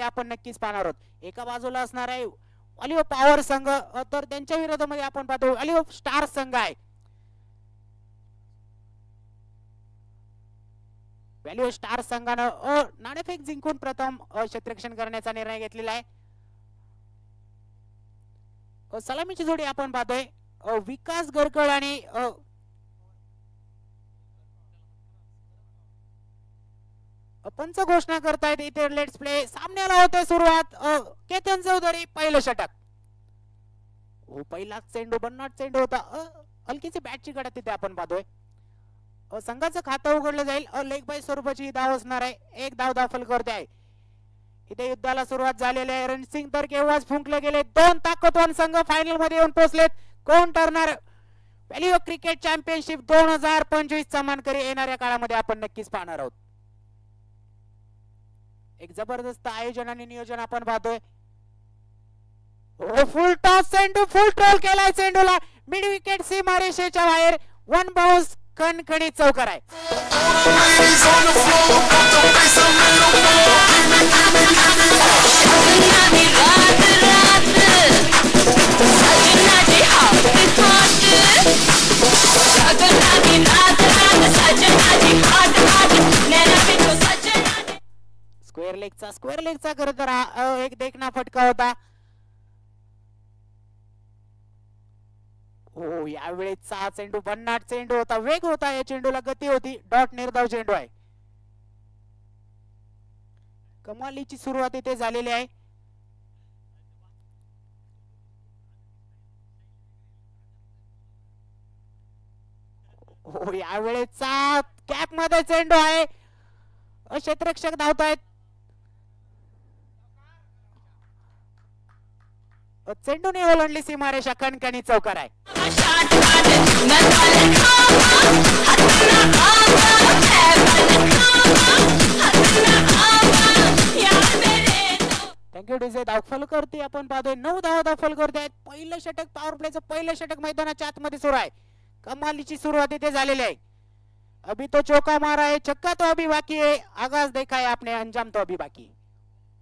मध्ये आपण नक्कीच पाहणार आहोत. एका बाजूला असणार आहे व्हॅल्यू ऑफ पॉवर संघ, तर त्यांच्या विरोधामध्ये आपण पाहतो व्हॅल्यू ऑफ स्टार संघ आहे. व्हॅल्यू ऑफ स्टार संघानं नाणेफेक जिंकून प्रथम क्षेत्ररक्षण करण्याचा निर्णय घेतलेला आहे. सलामीची जोडी आपण पाहतोय विकास गरकळ आणि पंच घोषणा करतायत इथे. Let's play. सामन्याला होते सुरुवात. केतन चौधरी पहिलं षटक. पहिला चेंडू बन्नाट चेंडू होता. हलकीची बॅटची गडा तिथे आपण पाहतोय. संघाचं खातं उघडलं जाईल. लेग बाय स्वरूपाची धाव असणार आहे. एक धाव दाखल करते आहे. इथे युद्धाला सुरुवात झालेली आहे. रणसिंग तर केव्हाच फुंकले गेले. दोन ताकदवान संघ फायनल मध्ये येऊन पोहोचलेत. कोण ठरणार व्हॅल्यू ऑफ क्रिकेट चॅम्पियनशिप 2025 चा मानकरी येणाऱ्या काळामध्ये आपण नक्कीच पाहणार आहोत. एक जबरदस्त आयोजन आणि नियोजन आपण पाहतोय. फुल टॉस चेंडू, फुल ट्रोल केलाय चेंडूला. मिड विकेट सीमारेषेच्या बाहेर. वन बाउन्स कणकणीत चौकार आहे. स्क्वेअर लेगचा खरं तर एक देखना फटका होता. हो, यावेळेचा चेंडू भन्नाट चेंडू होता. वेग होता या चेंडूला, गती होती. डॉट निर्धाव चेंडू आहे. कमालीची सुरुवात इथे झालेली आहे. हो, यावेळेचा कॅप मध्ये चेंडू आहे. क्षेत्ररक्षक धावतायत. चेंडूने ओलांडली सीमारेषा. कणकणी चौकार आहे. Thank you DJ. धावफल करते आपण पाहतोय 9 धावा दाखल करतायत. पहिलं षटक पॉवर प्लेचं पहिलं षटक मैदानाच्या आतमध्ये सुरू आहे. कमालीची सुरुवात इथे झालेली आहे. अभी तो चौका मारा है, छक्का तो अभी बाकी है, आगाज देखा है आपने, अंजाम तो अभी बाकी.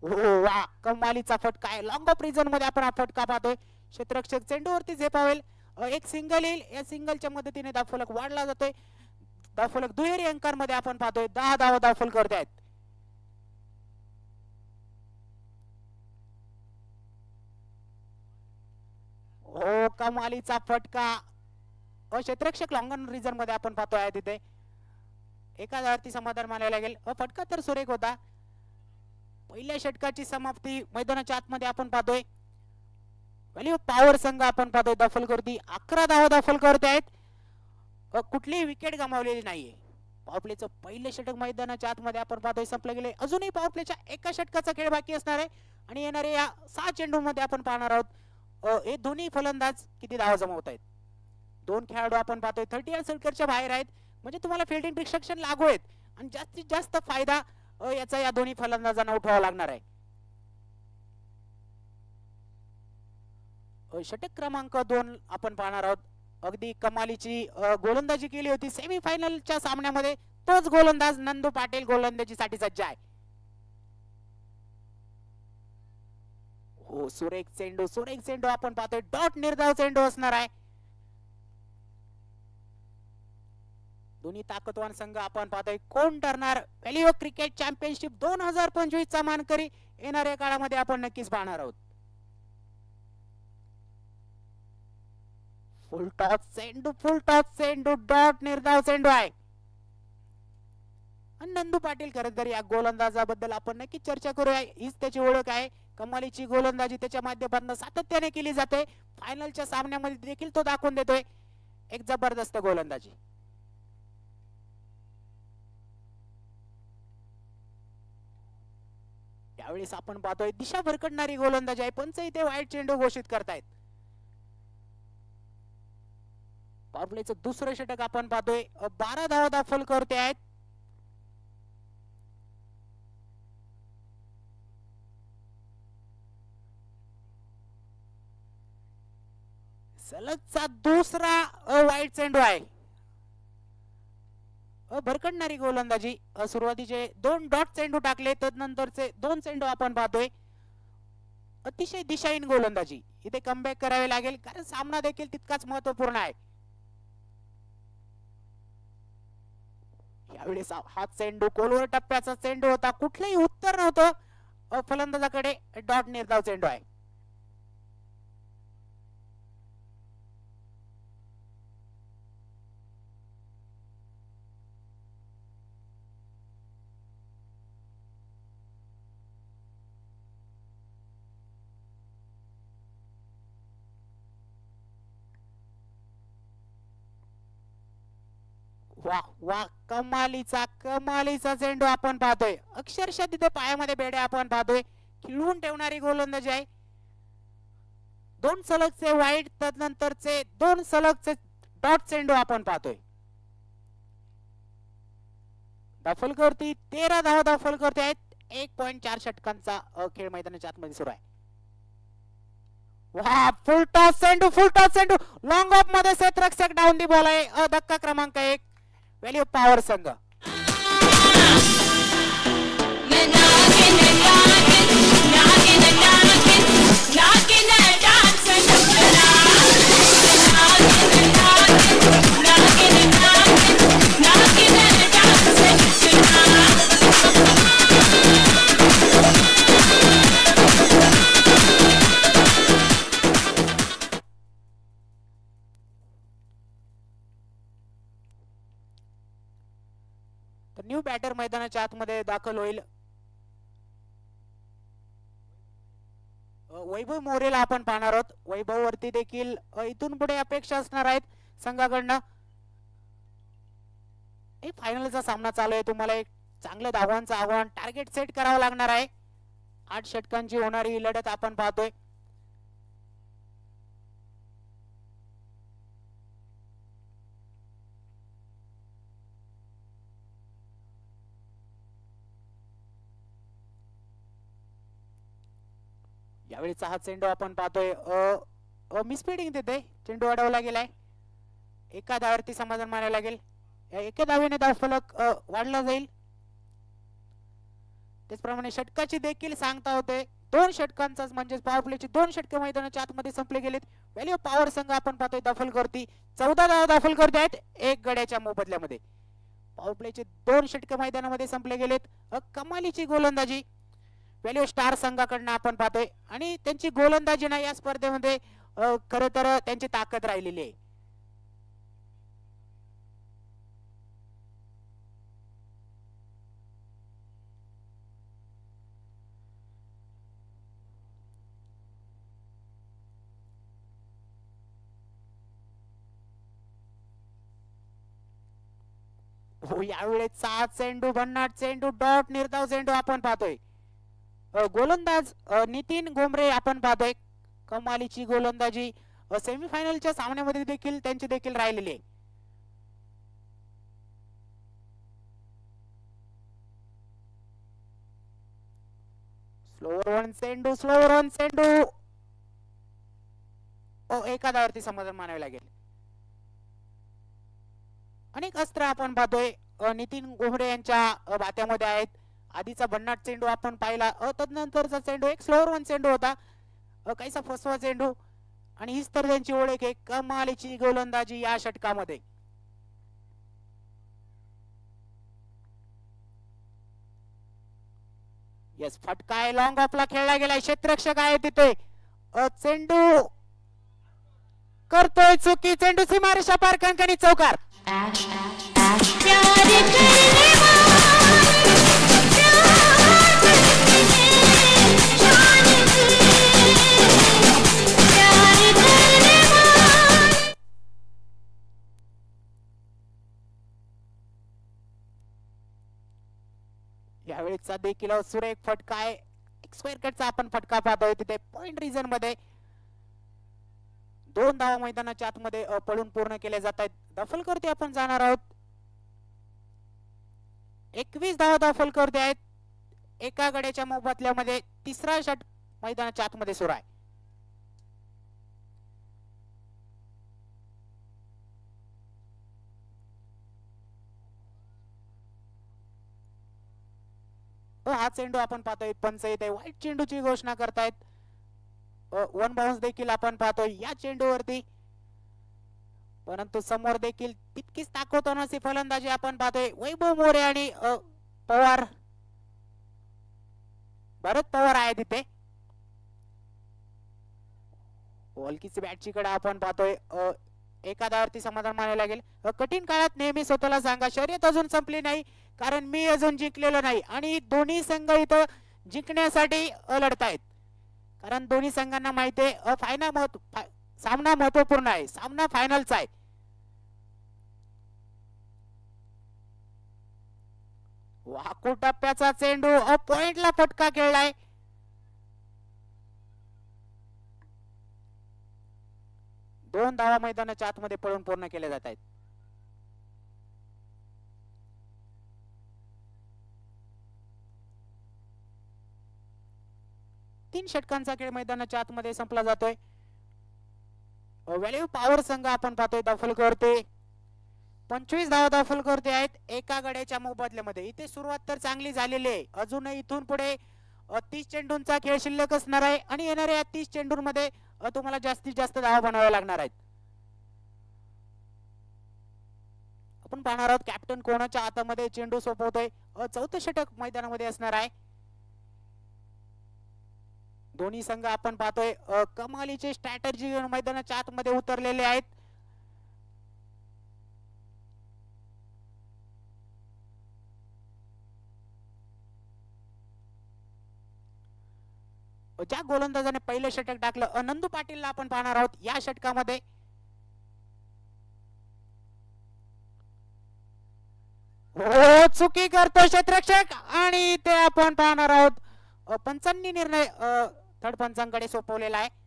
हो वा, कमालीचा फटका आहे. लॉंग ऑफ रिझन मध्ये आपण हा फटका पाहतोय. क्षेत्ररक्षक चेंडूवरती झेपावेल. एक सिंगल येईल. या सिंगलच्या मदतीने धावफलक वाढला जातोय. धावफलक दुहेरी अंकांमध्ये आपण पाहतोय. 10 धावा धावफल करतायत. हो, कमालीचा फटका. क्षेत्ररक्षक लॉंग रिझन मध्ये आपण पाहतोय आहे तिथे. एका धावावरती समाधान मानायला लागेल. फटका तर सुरेख होता. पहिल्या षटकाची समाप्ती मैदानाच्या आतमध्ये आपण पाहतोय. व्हॅल्यू पॉवर संघ आपण पाहतोय दाखल करती. 11 धावा दाखल करत आहेत. कुठलीही विकेट गमावलेली नाहीये. पॉवर प्लेचं पहिलं षटक मैदानाच्या आतमध्ये आपण पाहतोय संपलं गेले. अजूनही पॉवर प्लेच्या एका षटकाचा खेळ बाकी असणार आहे. आणि येणारे या 6 चेंडू मध्ये आपण पाहणार आहोत हे दोन्ही फलंदाज किती धावा जमवत आहेत. 2 खेळाडू आपण पाहतोय 30 या सर्कलच्या बाहेर आहेत. म्हणजे तुम्हाला फील्डिंग रिस्ट्रिक्शन लागू आहेत. आणि जास्तीत जास्त फायदा याचा या दोन्ही फलंदाजांना उठवावा लागणार आहे. षटक क्रमांक 2 आपण पाहणार आहोत. अगदी कमालीची गोलंदाजी केली होती सेमी फायनलच्या सामन्यामध्ये. तोच गोलंदाज नंदू पाटील गोलंदाजीसाठी सज्ज आहे. हो, सुरेख चेंडू आपण पाहतोय. डॉट निर्धाव चेंडू असणार आहे. दोन्ही ताकदवान संघ आपण पाहतोय. कोण ठरणार व्हॅल्यू ऑफ क्रिकेट चॅम्पियनशिप 2025 चा मानकरी येणाऱ्या काळामध्ये आपण नक्कीच पाहणार आहोत. फुल टॉस चेंडू डॉट निर्धाव चेंडू आहे. नंदू पाटील खरं तर या गोलंदाजाबद्दल आपण नक्की चर्चा करूया. हीच त्याची ओळख आहे. कमालीची गोलंदाजी त्याच्या माध्यमातून सातत्याने केली जाते. फायनलच्या सामन्यामध्ये देखील तो दाखवून देतोय एक जबरदस्त गोलंदाजी. त्यावेळेस आपण पाहतोय दिशा भरकटणारी गोलंदाजी आहे. पंच इथे वाईट चेंडू घोषित करतायत. पॉवर प्लेचं दुसरं षटक आपण पाहतोय. 12 धावा दाखल करते आहेत. सलगचा दुसरा वाईट चेंडू आहे. भरकटणारी गोलंदाजी. सुरुवातीचे 2 डॉट चेंडू टाकले, तदनंतरचे 2 चेंडू आपण पाहतोय. अतिशय दिशाहीन गोलंदाजी. इथे कमबॅक करावे लागेल, कारण सामना देखील तितकाच महत्वपूर्ण आहे. यावेळेस हा चेंडू कोलवर टप्प्याचा चेंडू होता, कुठलंही उत्तर नव्हतं फलंदाजाकडे. डॉट निर्धाव चेंडू आहे. वा वा, कमालीचा कमालीचा चेंडू आपण पाहतोय. अक्षरशः तिथे पायामध्ये बेड्या आपण पाहतोय. खिळून ठेवणारी गोलंदाजी आहे. 2 सलगचे वाईट, तदनंतरचे 2 सलगचे डॉट चेंडू आपण पाहतोय. दफलकरती 13 धावा दफलकरती आहेत. 1.4 षटकांचा खेळ मैदानाच्या आतमध्ये सुरू आहे. वा, फुल टॉस चेंडू, फुल टॉस चेंडू. लॉंग ऑफ मध्ये क्षेत्ररक्षक डाऊन दी बॉल आहे. धक्का क्रमांक 1 व्हॅल्यू पॉवर संघ. न्यू बॅटर मैदानाच्या आतमध्ये दाखल होईल. वैभव मोरेला आपण पाहणार आहोत. वैभव वरती देखील इथून पुढे अपेक्षा असणार आहेत संघाकडनं. फायनलचा सामना चालू आहे. तुम्हाला एक चांगलं धावांचं आव्हान, टार्गेट सेट करावं लागणार आहे. 8 षटकांची होणारी ही लढत आपण पाहतोय. यावेळीचा हा चेंडू आपण पाहतोय. मिसफिडिंग तिथे चेंडू अडवला गेलाय. एका धावावरती समाधान मानायला लागेल. एका धावेने धावफलक वाढला जाईल. त्याचप्रमाणे षटकाची देखील सांगता होते. 2 षटकांचा म्हणजे पॉवर प्लेचे 2 षटके मैदानाच्या आतमध्ये संपले गेलेत. व्हॅल्यू पॉवर संघ आपण पाहतोय दफलकरती 14 धावा दफलकरती आहेत 1 गड्याच्या मोबदल्यामध्ये. पॉवर प्लेचे 2 षटके मैदानामध्ये संपले गेलेत. कमालीची गोलंदाजी व्हॅल्यू स्टार संघाकडनं आपण पाहतोय. आणि त्यांची गोलंदाजी ना या स्पर्धेमध्ये खरं तर त्यांची ताकद राहिलेली आहे. यावेळेचा चेंडू भन्नाट चेंडू, डॉट निर्धाव चेंडू आपण पाहतोय. गोलंदाज नितीन गोमरे आपण पाहतोय. कमालीची गोलंदाजी सेमीफायनलच्या सामन्यामध्ये देखील त्यांची देखील राहिलेली आहे. स्लोवर वन चेंडू, स्लोवर वन चेंडू. एका धावावरती समाधान मानावे लागेल. अनेक अस्त्र आपण पाहतोय नितीन गोमरे यांच्या बात्यामध्ये आहेत. आधीचा भन्नाट चेंडू आपण पाहिला. तदनंतरचा चेंडू एक स्लोअर वन चेंडू होता, काहीसा फसवा चेंडू. आणि हीच तर त्यांची ओळख आहे, कमालीची गोलंदाजी या षटकामध्ये. यस, फटका आहे, लॉंग ऑफला खेळला गेलाय. क्षेत्ररक्षक आहे तिथे. चेंडू करतोय चुकी. चेंडू सीमारेषा पार, कंकणी चौकार. यावेळीचा देखील सुरेख फटका आहे. स्क्वेअर कटचा आपण फटका पाहतोय तिथे पॉइंट रिजन मध्ये. 2 धावा मैदानाच्या आतमध्ये पळून पूर्ण केले जात आहेत. दफलकरती आपण जाणार आहोत. 21 धावा दफलकरती आहेत एका गड्याच्या मोबदल्यामध्ये. तिसरा षट मैदानाच्या आतमध्ये सुरू आहे. हा चेंडू आपण पाहतोय पंच इथे वाईट चेंडूची घोषणा करतायत. वन बाउन्स देखील आपण पाहतोय या चेंडूवरती, परंतु समोर देखील तितकीच ताकदवान फलंदाजी आपण पाहतोय. वैभव मोरे आणि पवार, भरत पवार आहे तिथे. वॉलकीची बॅटची कडे आपण पाहतोय. एका धावावरती समाधान मानायला लागेल. कठीण काळात नेहमी स्वतःला सांगा शर्यत अजून संपली नाही, कारण मी अजून जिंकलेलो नाही आणि दोन्ही संघ इथं जिंकण्यासाठी लढतायत. कारण दोन्ही संघांना माहिती आहे सामना महत्वपूर्ण आहे, सामना फायनलचा आहे. वाकू टप्प्याचा चेंडू पॉइंटला फटका खेळलाय. दोन धावा मैदानाच्या आतमध्ये पळून पूर्ण केले जात आहेत. तीन षटकांचा खेळ मैदानाच्या आतमध्ये संपला जातोय. व्हॅल्यू पॉवर संघ आपण पाहतोय दखल करते. 25 धावा दखल करते आहेत एका गड्याच्या मोबदल्यामध्ये. इथे सुरुवात तर चांगली झालेली आहे. अजूनही इथून पुढे 30 चेंडूंचा खेळ शिल्लक असणार आहे आणि येणाऱ्या 30 चेंडूंमध्ये तुम्हाला जास्तीत जास्त धावा बनवाव्या लागणार आहेत. आपण पाहणार आहोत कॅप्टन कोणाच्या हातामध्ये चेंडू सोपवतोय. चौथं षटक मैदानामध्ये असणार आहे. दोन्ही संघ आपण पाहतोय कमालीचे स्ट्रॅटेजी मैदानाच्या आतमध्ये उतरलेले आहेत. ज्या गोलंदाजाने पहिले षटक टाकलं नंदू पाटीलला आपण पाहणार आहोत या षटकामध्ये. हो, चुकी करतो क्षेत्ररक्षक आणि ते आपण पाहणार आहोत पंचांनी निर्णय थर्ड पंचांकडे सोपवलेला आहे.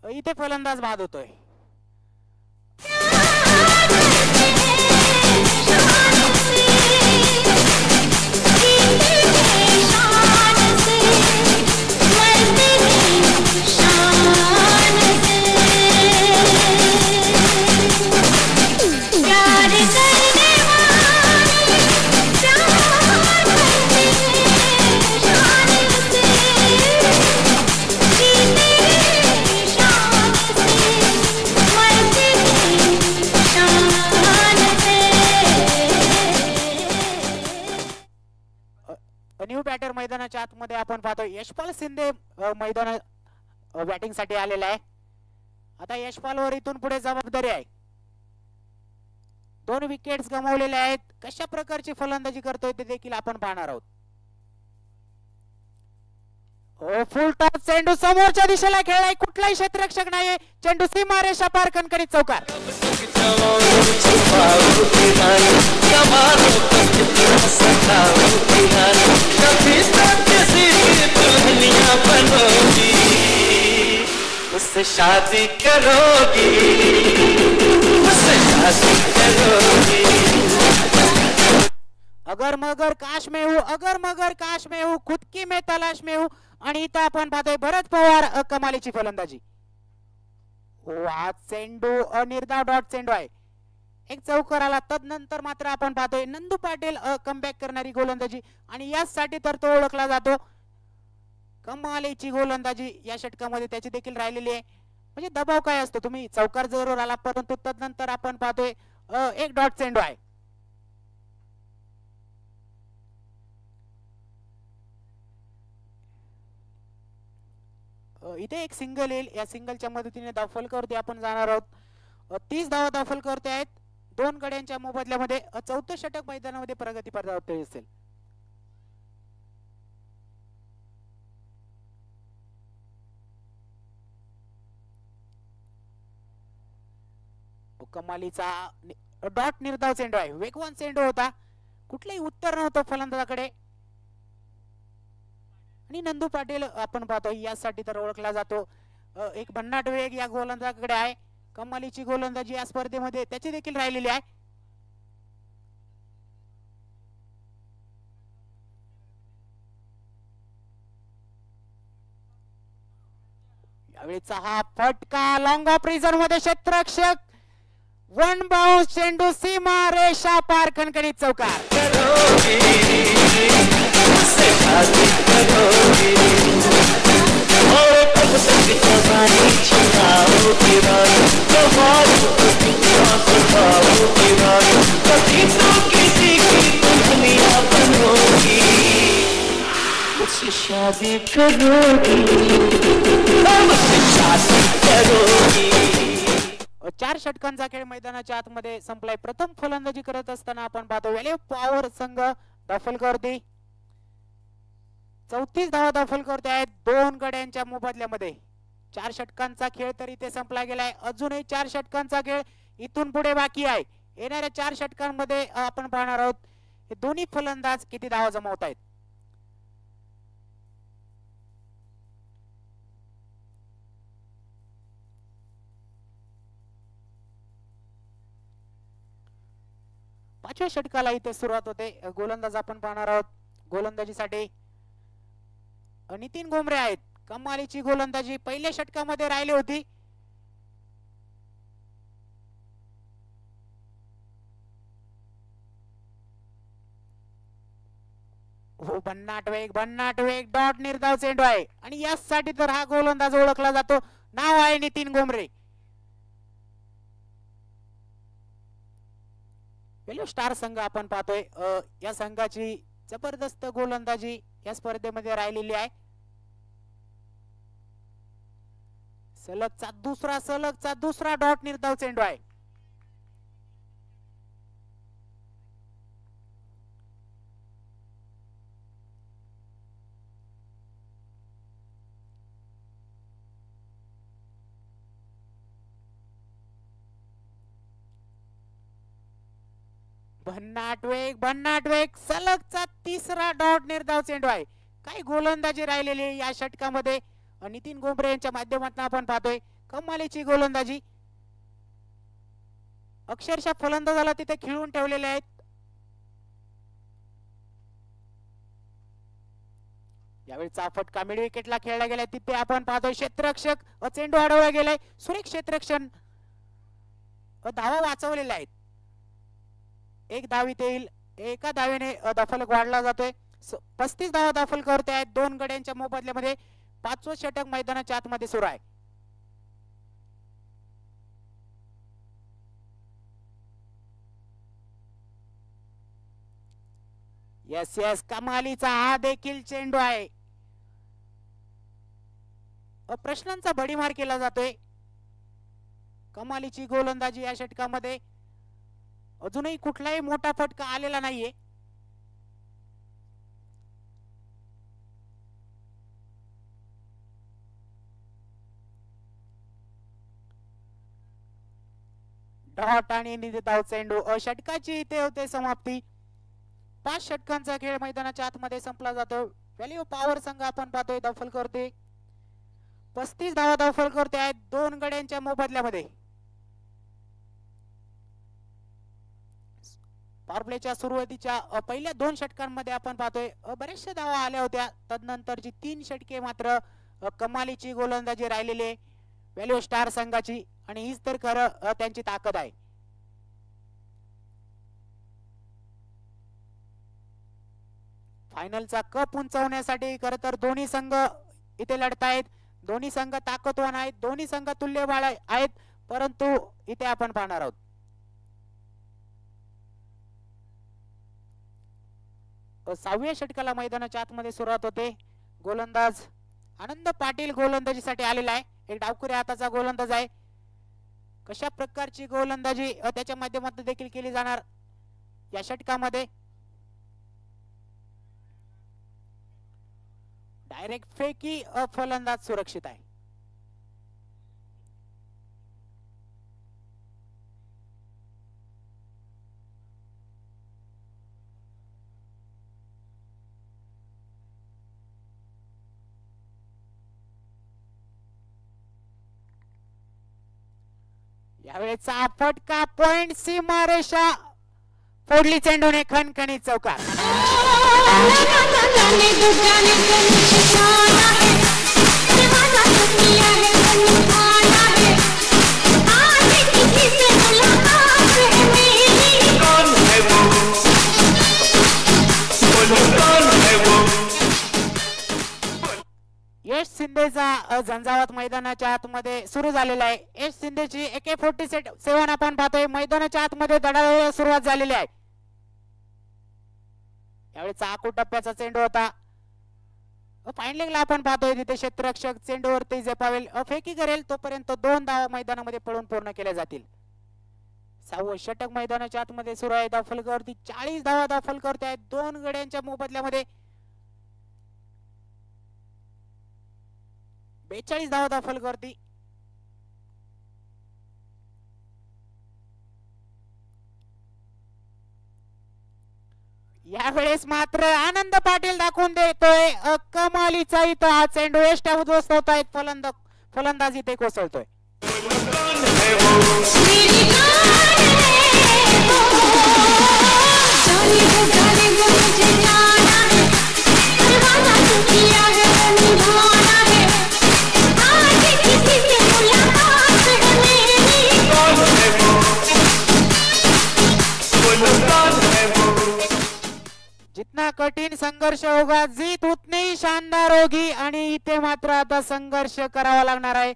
इथे फलंदाज बाद होतोय. न्यू बॅटर मैदानाच्या आतमध्ये आपण पाहतो यशपाल शिंदे मैदान बॅटिंग साठी आलेला आहे. आता यशपालवर इथून पुढे जबाबदारी आहे. 2 विकेट्स गमावलेले आहेत. कशा प्रकारची फलंदाजी करतोय ते देखील आपण पाहणार आहोत. फुल टॉस चेंडू समोरच्या दिशेला खेळलाय. कुठलाही क्षेत्ररक्षक नाहीये. चेंडू सीमारेषा पार कणकणीत चौकार. उससे शादी करोगी, उससे शादी करोगी. अगर मगर काश में हूँ, अगर मगर काश में हूँ, खुद की मैं तलाश में हूँ. आणि इथं आपण पाहतोय भरत पवार कमालीची फलंदाजी. हा चेंडू अनिर्धाव डॉट चेंडू आहे. एक चौकार आला. तदनंतर मात्र आपण पाहतोय नंदू पाटील कमबॅक करणारी गोलंदाजी आणि यासाठी तर तो ओळखला जातो. कमालीची गोलंदाजी या षटकामध्ये त्याची देखील राहिलेली आहे. म्हणजे दबाव काय असतो, तुम्ही चौकार जरूर आला परंतु तदनंतर आपण पाहतोय एक डॉट चेंडू आहे. इथे एक सिंगल येईल. या सिंगलच्या मदतीने धाव फलकावरती आपण जाणार आहोत. 30 धावा धाव फलकावरती आहेत. 2 गड्यांच्या मोबदल्यामध्ये 4थं षटक मैदानामध्ये प्रगती पथावरती असेल. कमालीचा डॉट निर्धाव चेंडू आहे. वेगवान चेंडू होता. कुठलेही उत्तर नव्हतं फलंदाजाकडे. आणि नंदू पाटील आपण पाहतो यासाठी तर ओळखला जातो. एक भन्नाट वेग या गोलंदाजाकडे आहे. कमालीची गोलंदाजी या स्पर्धेमध्ये त्याची देखील राहिलेली आहे. यावेळीचा हा फटका लॉंग ऑफ रिझर्व मध्ये क्षेत्ररक्षक वन बाउंस चेंडू सीमा रेषा पार खणखणीत चौकार. शादी करोगी, शादी करोगी. 4 षटकांचा खेळ मैदानाच्या आतमध्ये संपलाय. प्रथम फलंदाजी करत असताना आपण पाहतो व्हॅल्यू पॉवर संघ दफल करते. 34 धावा दफल करते आहेत 2 गड्यांच्या मोबदल्यामध्ये. 4 षटकांचा खेळ तरी ते संपला गेलाय. अजूनही 4 षटकांचा खेळ इथून पुढे बाकी आहे. येणाऱ्या 4 षटकांमध्ये आपण पाहणार आहोत हे दोन्ही फलंदाज किती धावा जमवत आहेत. पाचव्या षटकाला इथे सुरुवात होते. गोलंदाज आपण पाहणार आहोत. गोलंदाजीसाठी नितीन गोमरे आहेत. कमालीची गोलंदाजी पहिल्या षटकामध्ये राहिली होती. हो भन्नाट वेग डॉट निर्धाव चेंडू आहे आणि यासाठी तर हा गोलंदाज ओळखला जातो. नाव आहे नितीन गोमरे. वेल्यू स्टार संघ आपण पाहतोय. या संघाची जबरदस्त गोलंदाजी या स्पर्धेमध्ये राहिलेली आहे. सलगचा दुसरा डॉट निर्धाव चेंडू आहे. भन्नाट वेग सलगचा तिसरा डॉट निर्धाव चेंडू आहे. काही गोलंदाजी राहिलेली या षटकामध्ये नितीन गोमरे यांच्या माध्यमातून आपण पाहतोय. कमालीची गोलंदाजी अक्षरशः फलंदाजाला तिथे खिळून ठेवलेले आहेत. यावेळीचा फटका मिड विकेटला खेळला गेलाय. तिथे आपण पाहतोय क्षेत्ररक्षक चेंडू अडवला गेलाय. सुरेख क्षेत्ररक्षण धावा वाचवलेल्या आहेत. एक धाव इथे येईल. एका धावेने दफलक वाढला जातोय. 35 धावा दफल करते आहेत 2 गड्यांच्या मोबदल्यामध्ये. 5वं षटक मैदानाच्या आतमध्ये सुरू आहे. यस कमालीचा हा देखील चेंडू आहे. प्रश्नांचा भडीमार केला जातोय. कमालीची गोलंदाजी या षटकामध्ये अजूनही कुठलाही मोठा फटका आलेला नाहीये. डॉट आणि निर्धाव चेंडू. षटकाची इथे होते समाप्ती. 5 षटकांचा खेळ मैदानाच्या आतमध्ये संपला जातो. व्हॅल्यू पॉवर संघ आपण पाहतोय दफल करते. 35 धावा दफल करते आहेत 2 गड्यांच्या मोबदल्यामध्ये. पॉवर प्लेच्या सुरुवातीच्या पहिल्या 2 षटकांमध्ये आपण पाहतोय बरेचशा धावा आल्या होत्या. तदनंतरची 3 षटके मात्र कमालीची गोलंदाजी राहिलेली आहे व्हॅल्यू स्टार संघाची आणि हीच तर खरं त्यांची ताकद आहे. फायनलचा कप उंचावण्यासाठी खरं तर दोन्ही संघ इथे लढतायत. दोन्ही संघ ताकदवान आहेत. दोन्ही संघ तुल्यबळ आहेत. परंतु इथे आपण पाहणार आहोत 6व्या षटकाला मैदानाच्या आतमध्ये सुरुवात होते. गोलंदाज आनंद पाटील गोलंदाजीसाठी आलेला आहे. एक डावखुऱ्या हाताचा गोलंदाज आहे. कशा प्रकारची गोलंदाजी त्याच्या माध्यमातून देखील केली जाणार या षटकामध्ये. डायरेक्ट फेकी फलंदाज सुरक्षित आहे. यावेळेचा फटका पॉइंट सीमारेषा फोडली चेंडूने खणखणीत चौकार. यश शिंदेचा झंझावात मैदानाच्या आतमध्ये सुरू झालेला आहे. यश शिंदेची AK-47 आपण पाहतोय मैदानाच्या आतमध्ये धडाडीला सुरुवात झालेली आहे. यावेळी चाकू टप्प्याचा चेंडू होता. फाईन लेगला आपण पाहतोय तिथे क्षेत्ररक्षक चेंडूवरती झेपावेल फेकी करेल तोपर्यंत 2 धावा मैदानामध्ये पळून पूर्ण केल्या जातील. 6वं षटक मैदानाच्या आतमध्ये सुरू आहे. धाव फलकावरती 40 धावा धाव फलकावरती आहेत. 2 गड्यांच्या मोबदल्यामध्ये 42 धावा धाव फलकावरती. यावेळेस मात्र आनंद पाटील दाखवून देतोय कमालीचा इथं हा चेंडू एष्टा उद्ध्वस्त होत आहेत. फलंदाज इथे कोसळतोय. जितना कठीण संघर्ष होगा जीत उतनी शानदार होगी. आणि इथे मात्र आता संघर्ष करावा लागणार आहे.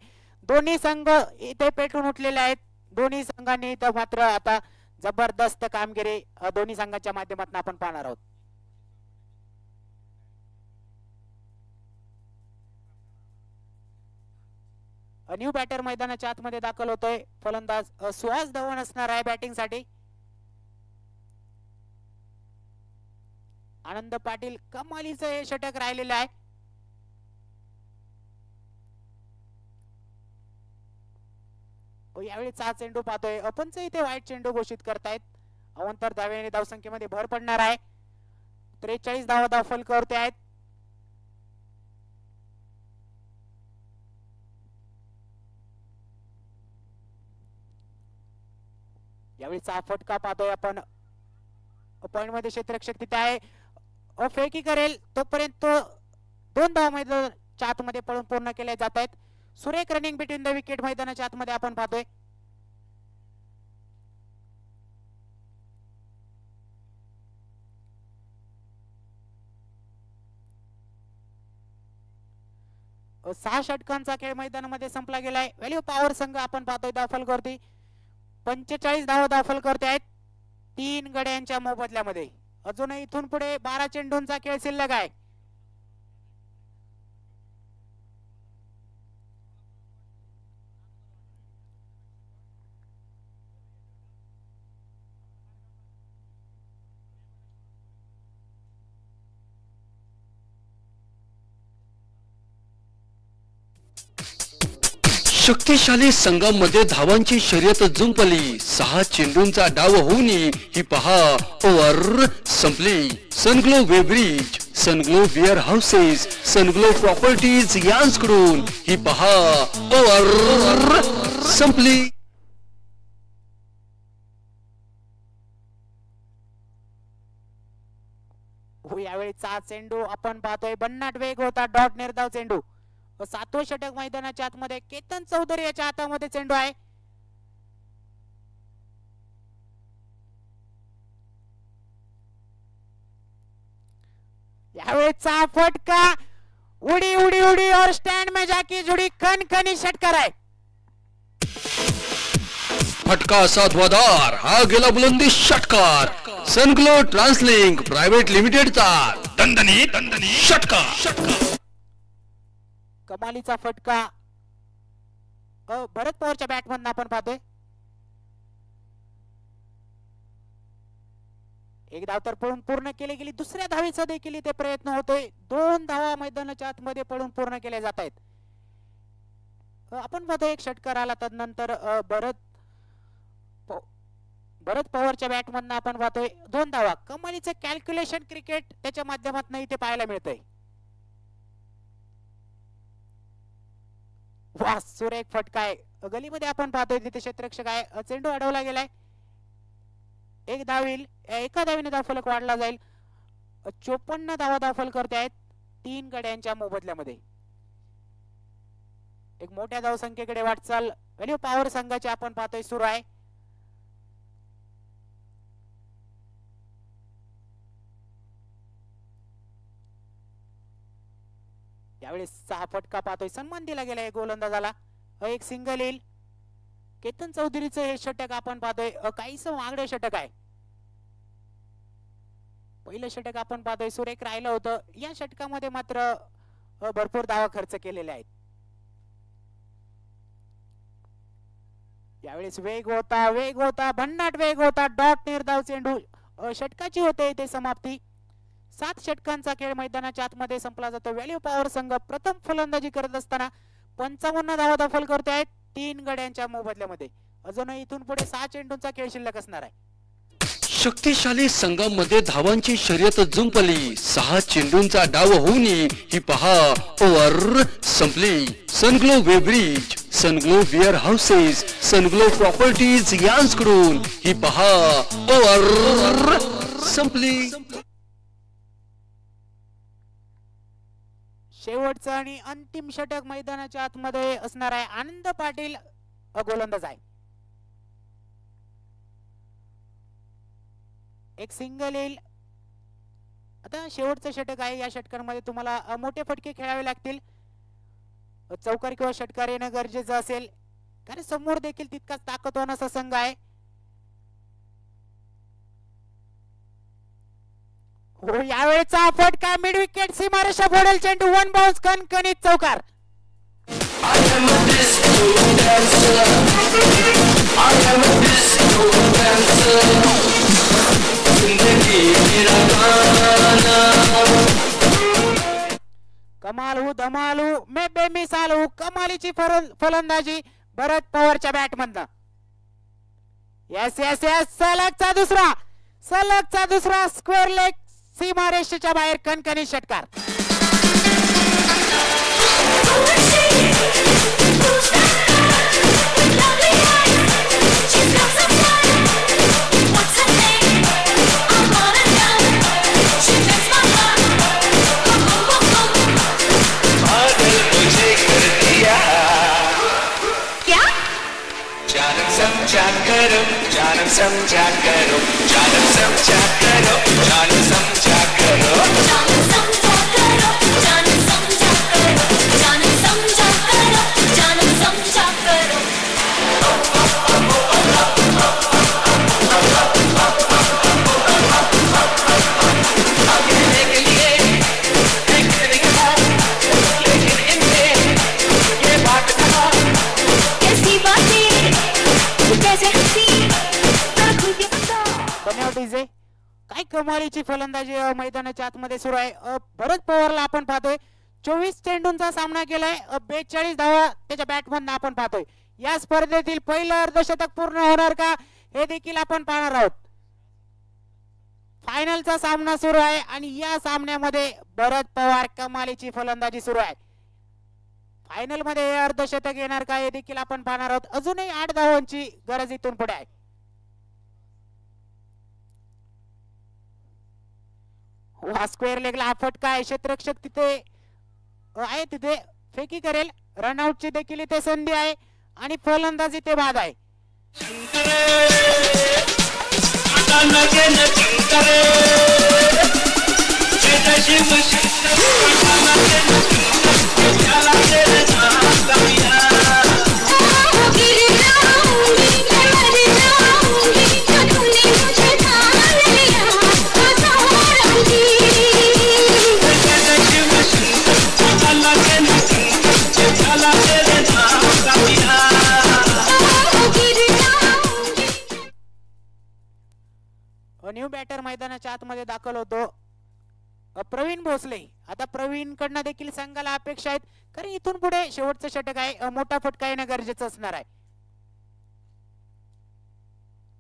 दोन्ही संघ इथे पेटून उठलेले आहेत. दोन्ही संघांनी इथं मात्र आता जबरदस्त कामगिरी दोन्ही संघांच्या माध्यमातून आपण पाहणार आहोत. न्यू बॅटर मैदानाच्या आतमध्ये दाखल होतोय. फलंदाज सुहास धवन असणार आहे बॅटिंग साठी. आनंद पाटील कमालीचं हे षटक राहिलेलं आहे. यावेळी हा चेंडू पाहतोय. अपंच इथे वाईट चेंडू घोषित करतायत. अवंतर धावेने धावसंख्येमध्ये भर पडणार आहे. 43 धावा धाव फलकावरती आहेत. यावेळीचा फटका पाहतोय आपण. पॉइंट मध्ये क्षेत्ररक्षक तिथे आहे. फेकी करेल तोपर्यंत 2 धावा मैदानाच्या आतमध्ये पळून पूर्ण केल्या जात आहेत. सुरेख रनिंग बिटवीन द विकेट मैदानाच्या आतमध्ये आपण पाहतोय. सहा षटकांचा खेळ मैदानामध्ये संपला गेलाय. व्हॅल्यू पॉवर संघ आपण पाहतोय दाखल करते 45 धावा दाखल करते आहेत 3 गड्यांच्या मोबदल्यामध्ये. अजूनही इथून पुढे 12 चेंडूंचा खेळ शिल्लक आहे. शक्तिशाली संघामध्ये धावांची शर्यत जुंपली. 6 चेंडूंचा डाव होऊन ही पहा ओव्हर संपली. सनग्लो वेब्रिज, सनग्लो वेअर हाऊसेस, सनग्लो प्रॉपर्टीज यांकडून ही पहा ओव्हर संपली. यावेळीचा चेंडू आपण पाहतोय बन्नाट वेग होता. डॉट निर्धाव चेंडू. 7वं षटक मैदानाच्या आतमध्ये केतन चौधरी याच्या हातामध्ये चेंडू आहे. यावेळेचा फटका उडी उडी उडी और स्टैंड में जाके जुड़ी खनखनी षटकार आहे. फटका साधवादार हा गेला बुलंदी षटकार. सनग्लो ट्रान्सलिंक प्रायव्हेट लिमिटेडचा दणदणी षटकार. कमालीचा फटका भरत पवारच्या बॅट मधून आपण पाहतोय. एक धाव तर पळून पूर्ण केली गेली. दुसऱ्या धावेचा देखील इथे प्रयत्न होतोय. 2 धावा मैदानाच्या आतमध्ये पळून पूर्ण केल्या जात आहेत. आपण पाहतोय एक षटकार आला तदनंतर भरत पवारच्या बॅट मधून आपण पाहतोय 2 धावा. कमालीचं कॅल्क्युलेशन क्रिकेट त्याच्या माध्यमातून इथे पाहायला मिळतंय. वा सुरेख फटका आहे. गलीमध्ये आपण पाहतोय तिथे क्षेत्ररक्षक आहे. चेंडू अडवला गेलाय. एक धाव येईल. एका धावेने धावफलक वाढला जाईल. 54 धावा दाखल करते आहेत 3 गड्यांच्या मोबदल्यामध्ये. एक मोठ्या धावसंख्येकडे वाटचाल व्हॅल्यू पॉवर संघाची आपण पाहतोय सुरू आहे. यावेळेस 6 फटका पाहतोय, सन्मान दिला गेलाय गोलंदाजाला. एक सिंगल येईल. केतन चौधरीचं हे षटक आपण पाहतोय, काहीच मागडे षटक आहे. पहिलं षटक आपण पाहतोय सुरेख राहिलं होतं. या षटकामध्ये मात्र भरपूर धावा खर्च केलेले आहेत. यावेळेस वेग होता भन्नाट वेग होता. डॉट निर्धाव चेंडू, षटकाची होते इथे समाप्ती. 7 षटकांचा खेळ मैदानाच्या आतमध्ये संपला जातो. व्हॅल्यू पॉवर संघ प्रथम फलंदाजी करत असताना 55 धावा दखल करते आहेत 3 गड्यांच्या मोबदल्यामध्ये. अजूनही इथून पुढे 6 चेंडूंचा खेळ शिल्लक असणार आहे. शक्तिशाली संघामध्ये धावांची शर्यत जुंपली. 6 चेंडूंचा डाव होऊन ही पहा ओव्हर संपली. सनग्लो वेब्रिज, सनग्लो वेअर हाऊसेस, सनग्लो प्रॉपर्टीज यांकडून ही पहा ओव्हर संपली. शेवटचं आणि अंतिम षटक मैदानाच्या आतमध्ये असणार आहे. आनंद पाटील गोलंदाज आहे. एक सिंगल येईल. आता शेवटचं षटक आहे. या षटकांमध्ये तुम्हाला मोठे फटके खेळावे लागतील. चौकार किंवा षटकार येणं गरजेचं असेल, कारण समोर देखील तितकाच ताकदवान असा संघ आहे. हो, यावेळेचा फटका मिड विकेट सीमारेषा फोडेल चेंडू. 1 बाउन्स, कणकणीत चौकार. कमाल धमालू मे बेमिसाल हूँ. कमालीची फलंदाजी भरत पवारच्या बॅट मधनं. यस यस यस, सलगचा दुसरा स्क्वेअर लेग सीमारेषेच्या बाहेर कणकणी षटकार. जानम समझा करो, जानम समझा करो, जानम समझा करो, जानम समझा करो, जानम समझा करो, जानम समझा करो, जानम समझा करो. काय कमालीची फलंदाजी मैदानाच्या आतमध्ये सुरू आहे. भरत पवारला आपण पाहतोय 24 चेंडूंचा सामना केलाय. 42 धावा त्याच्या बॅटमधून आपण पाहतोय. या स्पर्धेतील पहिलं अर्धशतक पूर्ण होणार का हे देखील आपण पाहणार आहोत. फायनलचा सामना सुरू आहे आणि या सामन्यामध्ये भरत पवार कमालीची फलंदाजी सुरू आहे. फायनल मध्ये हे अर्धशतक येणार का हे देखील आपण पाहणार आहोत. अजूनही 8 धावांची गरज इथून पुढे आहे. स्क्वेअर लेगला हा फटका आहे. क्षेत्ररक्षक तिथे आहे, तिथे फेकी करेल. रनआउटची देखील इथे संधी आहे आणि फलंदाजी ते बाद आहे. न्यू बॅटर मैदानाच्या आतमध्ये दाखल होतो प्रवीण भोसले. आता प्रवीण कडनं देखील संघाला अपेक्षा आहेत, कारण इथून पुढे शेवटचं षटक आहे. मोठा फटका येणं गरजेचं असणार आहे.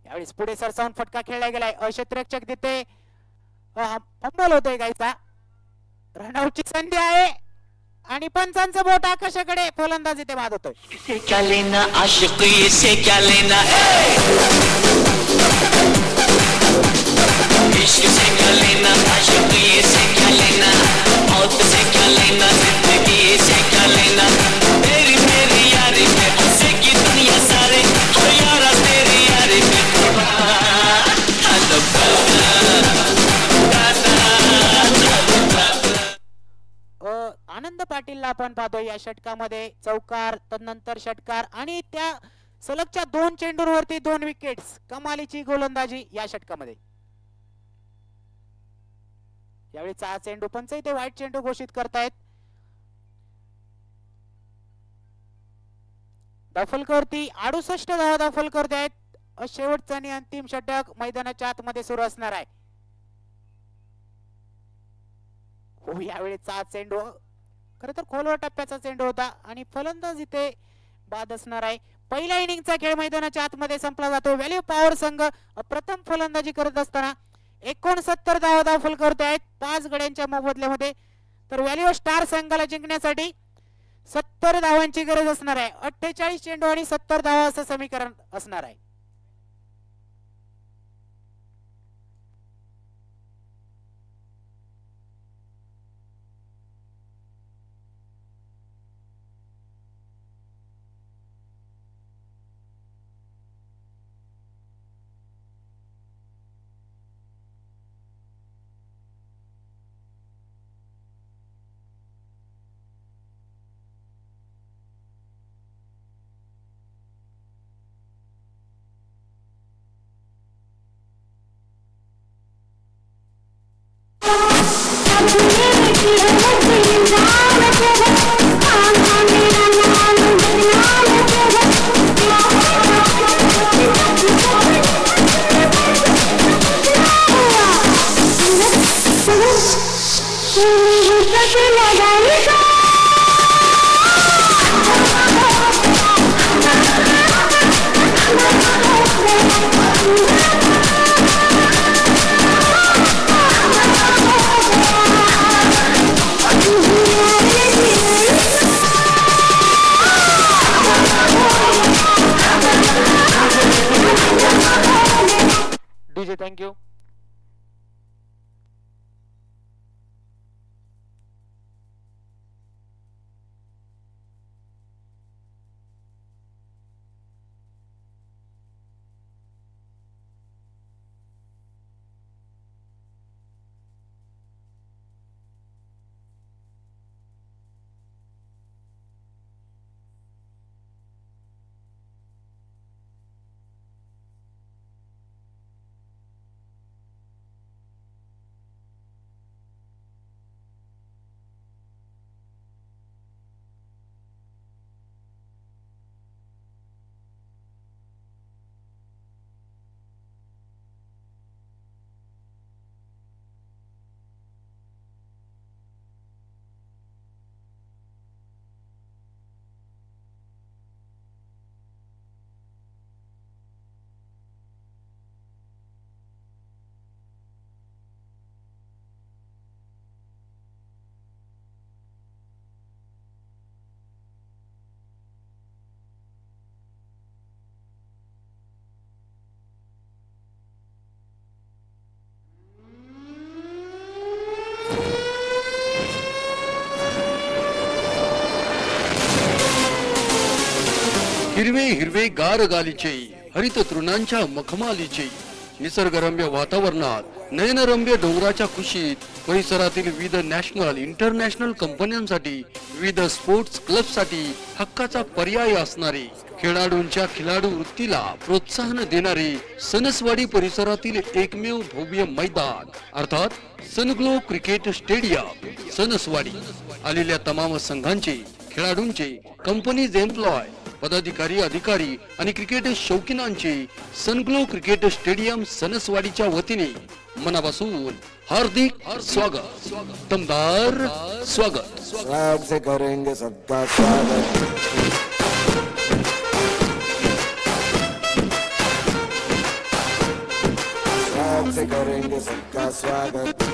यावेळेस पुढे सरसावून फटका खेळला गेलाय. क्षेत्ररक्षक तिथे फंबल होतोय गायचा. रनआउटची संधी आहे आणि पंचांचं बोट आकाशाकडे. फलंदाजी ते बाद होतोय. इसे क्या लेना आशिक, इसे क्या लेना, इश्क से क्या लेना आशिक, इसे क्या लेना, मौत से क्या लेना, जिंदगी से क्या लेना. तेरी मेरी यारी में हंसेगी दुनिया सारे, हर यारा तेरी यारी में आनंद पाटीलला आपण पाहतोय या षटकामध्ये चौकार तदनंतर षटकार आणि त्या सलगच्या 2 चेंडूंवरती 2 विकेट्स. कमालीची गोलंदाजी या षटकामध्ये. यावेळी 6 चेंडू पंच इथे वाईट चेंडू घोषित करतायत. दफलकरती 68 धावा दफल करतायत. शेवटचा आणि अंतिम षटक मैदानाच्या आतमध्ये सुरू असणार आहे. हो यावेळी 6 चेंडू खरं तर खोलवर टप्प्याचा चेंडू होता आणि फलंदाज इथे बाद असणार आहे. पहिल्या इनिंगचा खेळ मैदानाच्या आतमध्ये संपला जातो. व्हॅल्यू पॉवर संघ प्रथम फलंदाजी करत असताना 69 धावा दाखल करतायत 5 गड्यांच्या मोबदल्यामध्ये. तर व्हॅल्यू स्टार संघाला जिंकण्यासाठी 70 धावांची गरज असणार आहे. 48 चेंडू आणि 70 धावा असं समीकरण असणार आहे. DJ thank you. हिरवे हिरवे गार गालीचे हरित तृणांच्या मखमालीचे निसर्गरम्य वातावरणात नयनरम्य डोंगराच्या कुशीत परिसरातील विविध नॅशनल इंटरनॅशनल कंपन्यांसाठी विविध स्पोर्ट्स क्लबसाठी हक्काचा पर्याय असणारे खेळाडूंच्या खिलाडू वृत्तीला प्रोत्साहन देणारे सणसवाडी परिसरातील एकमेव भव्य मैदान अर्थात सनग्लो क्रिकेट स्टेडियम सणसवाडी. आलेल्या तमाम संघांचे खेळाडूंचे कंपनीज एम्प्लॉय पदाधिकारी अधिकारी आणि क्रिकेट शौकीनांचे सनग्लो क्रिकेट स्टेडियम सणसवाडीच्या वतीने मनापासून हार्दिक स्वागत दमदार स्वागत. स्वागत से करेंगे सबका स्वागत. स्वागत से करेंगे सबका स्वागत.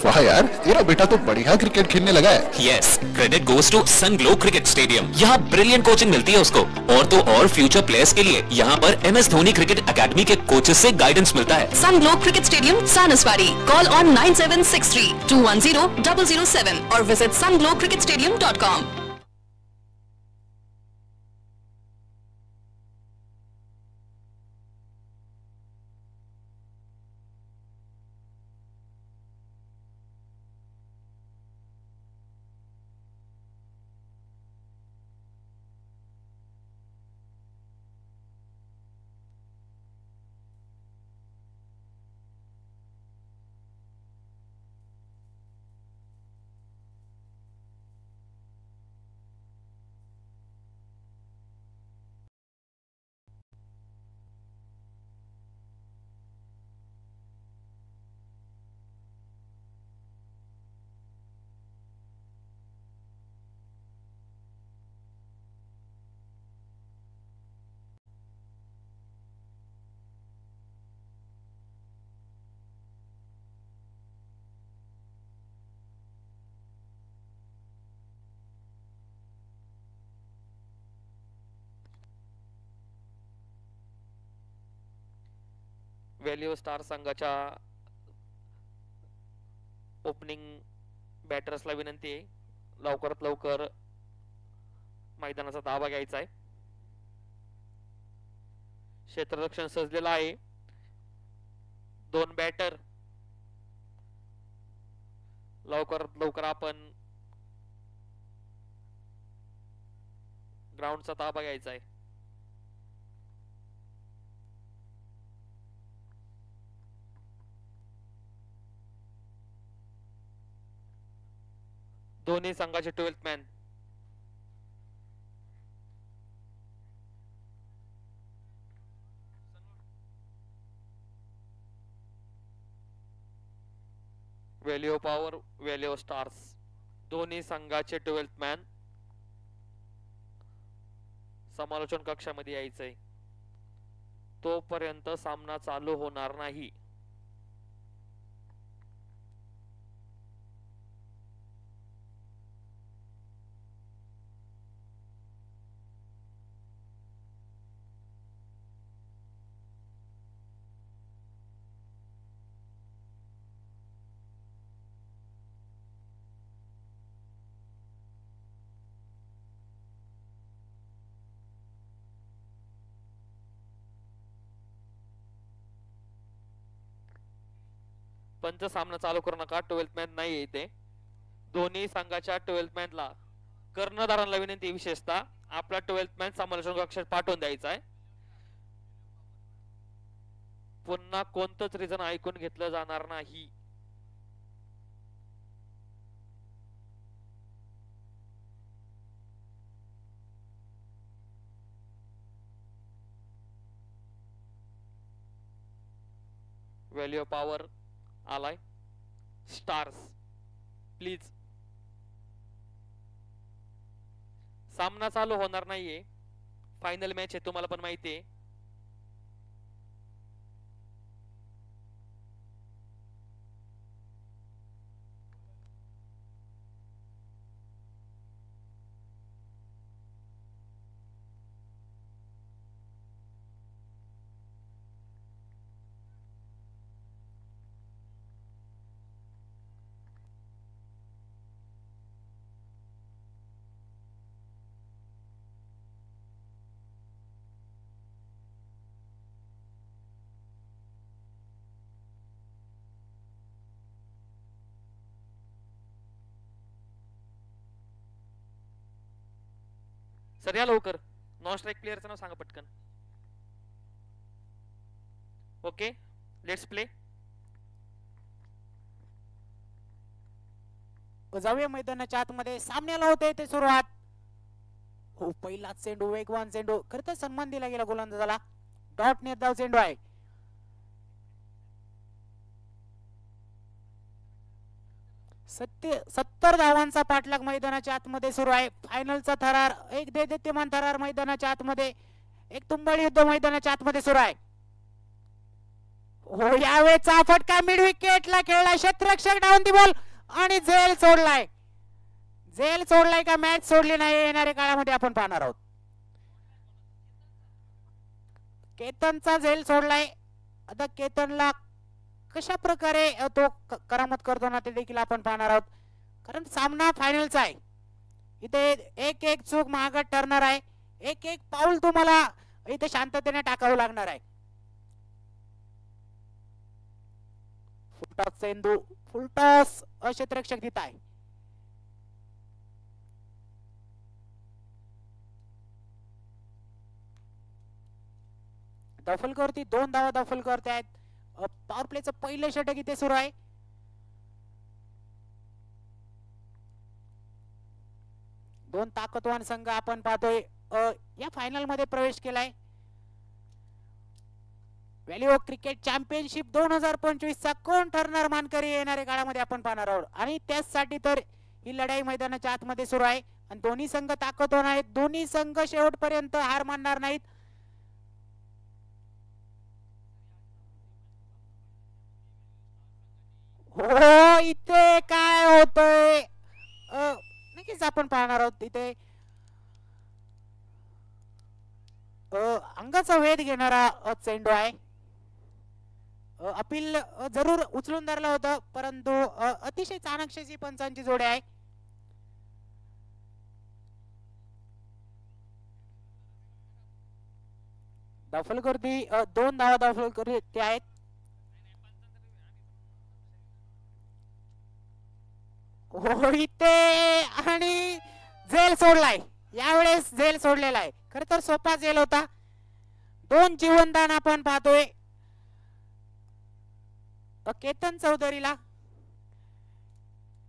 वाह यार, तेरा बेटा तो बढ़िया क्रिकेट खेलने लगा है. Yes, credit goes to Sunglow Cricket Stadium. यहाँ ब्रिलियंट कोचिंग मिलती है उसको और तो और फ्यूचर प्लेयर्स के लिए यहाँ पर MS धोनी क्रिकेट एकेडमी के कोचेस से गाइडेंस मिलता है. Sunglow Cricket Stadium, Sanaswadi. Call on 9763-210-007 or visit sunglowcricketstadium.com. Value star संघाच्या ओपनिंग बॅटर्सला विनंती आहे लवकरात लवकर मैदानाचा ताबा घ्यायचा आहे. क्षेत्ररक्षण सजलेलं आहे. 2 बॅटर लवकरात लवकर आपण ग्राउंडचा ताबा घ्यायचा आहे. दोन्ही संघाचे 12th man value power value stars दोन्ही संघाचे 12th मॅन समालोचन कक्षामध्ये यायचंय. तोपर्यंत सामना चालू होणार नाही. पंच सामना चालू करू नका. 12th मॅन नाही इथे. दोन्ही संघाच्या 12th मॅनला कर्णधारांना विनंती विशेषतः आपला 12th मॅन समालोचन कक्षात पाठवून द्यायचा आहे. पुन्हा कोणतंच रिझन ऐकून घेतलं जाणार नाही. व्हॅल्यू पॉवर आलाय. स्टार्स प्लीज सामना चालू होणार नाहीये. फायनल मॅच आहे तुम्हाला पण माहिती आहे. सर या लवकर. नॉन स्ट्राईक प्लेयरचं नाव सांगा पटकन. Okay let's play. जाऊया मैदानाच्या आतमध्ये. सामन्याला होते ते सुरुवात. हो पहिला चेंडू वेगवान चेंडू. खरं तर सन्मान दिला गेला गोलंदाजाला. डॉट निर्धाव चेंडू आहे. सत्तर धावांचा पाठलाग मैदानाच्या आतमध्ये सुरू आहे. फायनलचा थरार एक देदीप्यमान थरार मैदानाच्या आतमध्ये. एक तुंबळ युद्ध मैदानाच्या आतमध्ये सुरू आहे. हो यावेळेचा फटका मिड विकेटला खेळला. क्षेत्ररक्षक डाऊन दी बॉल आणि झेल सोडलाय. झेल सोडलाय का मॅच सोडली नाही येणाऱ्या काळामध्ये आपण पाहणार आहोत. केतनचा झेल सोडलाय. आता केतनला कशा प्रकारे तो करामत करतो ना ते देखील आपण पाहणार आहोत. कारण सामना फायनलचा आहे. इथे एक एक चूक महागात ठरणार आहे. एक एक पाऊल तुम्हाला इथे शांततेने टाकावं लागणार आहे. फुलटॉस चेंडू फुलटॉस क्षेत्ररक्षक देत आहे. दफलकरती 2 धावा दफल करते आहेत. पॉवर प्लेचं पहिलं षटक इथे सुरू आहे. दोन ताकदवान संघ आपण पाहतोय या फायनल मध्ये प्रवेश केलाय. व्हॅल्यू क्रिकेट चॅम्पियनशिप 2025 चा कोण ठरणार मानकरी येणाऱ्या काळामध्ये आपण पाहणार आहोत. आणि त्यासाठी तर ही लढाई मैदानाच्या आतमध्ये सुरू आहे. आणि दोन्ही संघ ताकदवान आहेत. दोन्ही संघ शेवटपर्यंत हार मानणार नाहीत. हो इथे काय होतंय नक्कीच आपण पाहणार आहोत. इथे अंगाचा वेध घेणारा चेंडू आहे. अपील जरूर उचलून धरलं होतं, परंतु अतिशय चाणक्षची पंचांची जोडी आहे. धावफलकरती 2 धावा धावफलकरती आहेत. हो इथे आणि झेल सोडलाय, यावेळेस झेल सोडलेला आहे. खर तर सोपा झेल होता. 2 जीवनदान आपण पाहतोय केतन चौधरीला.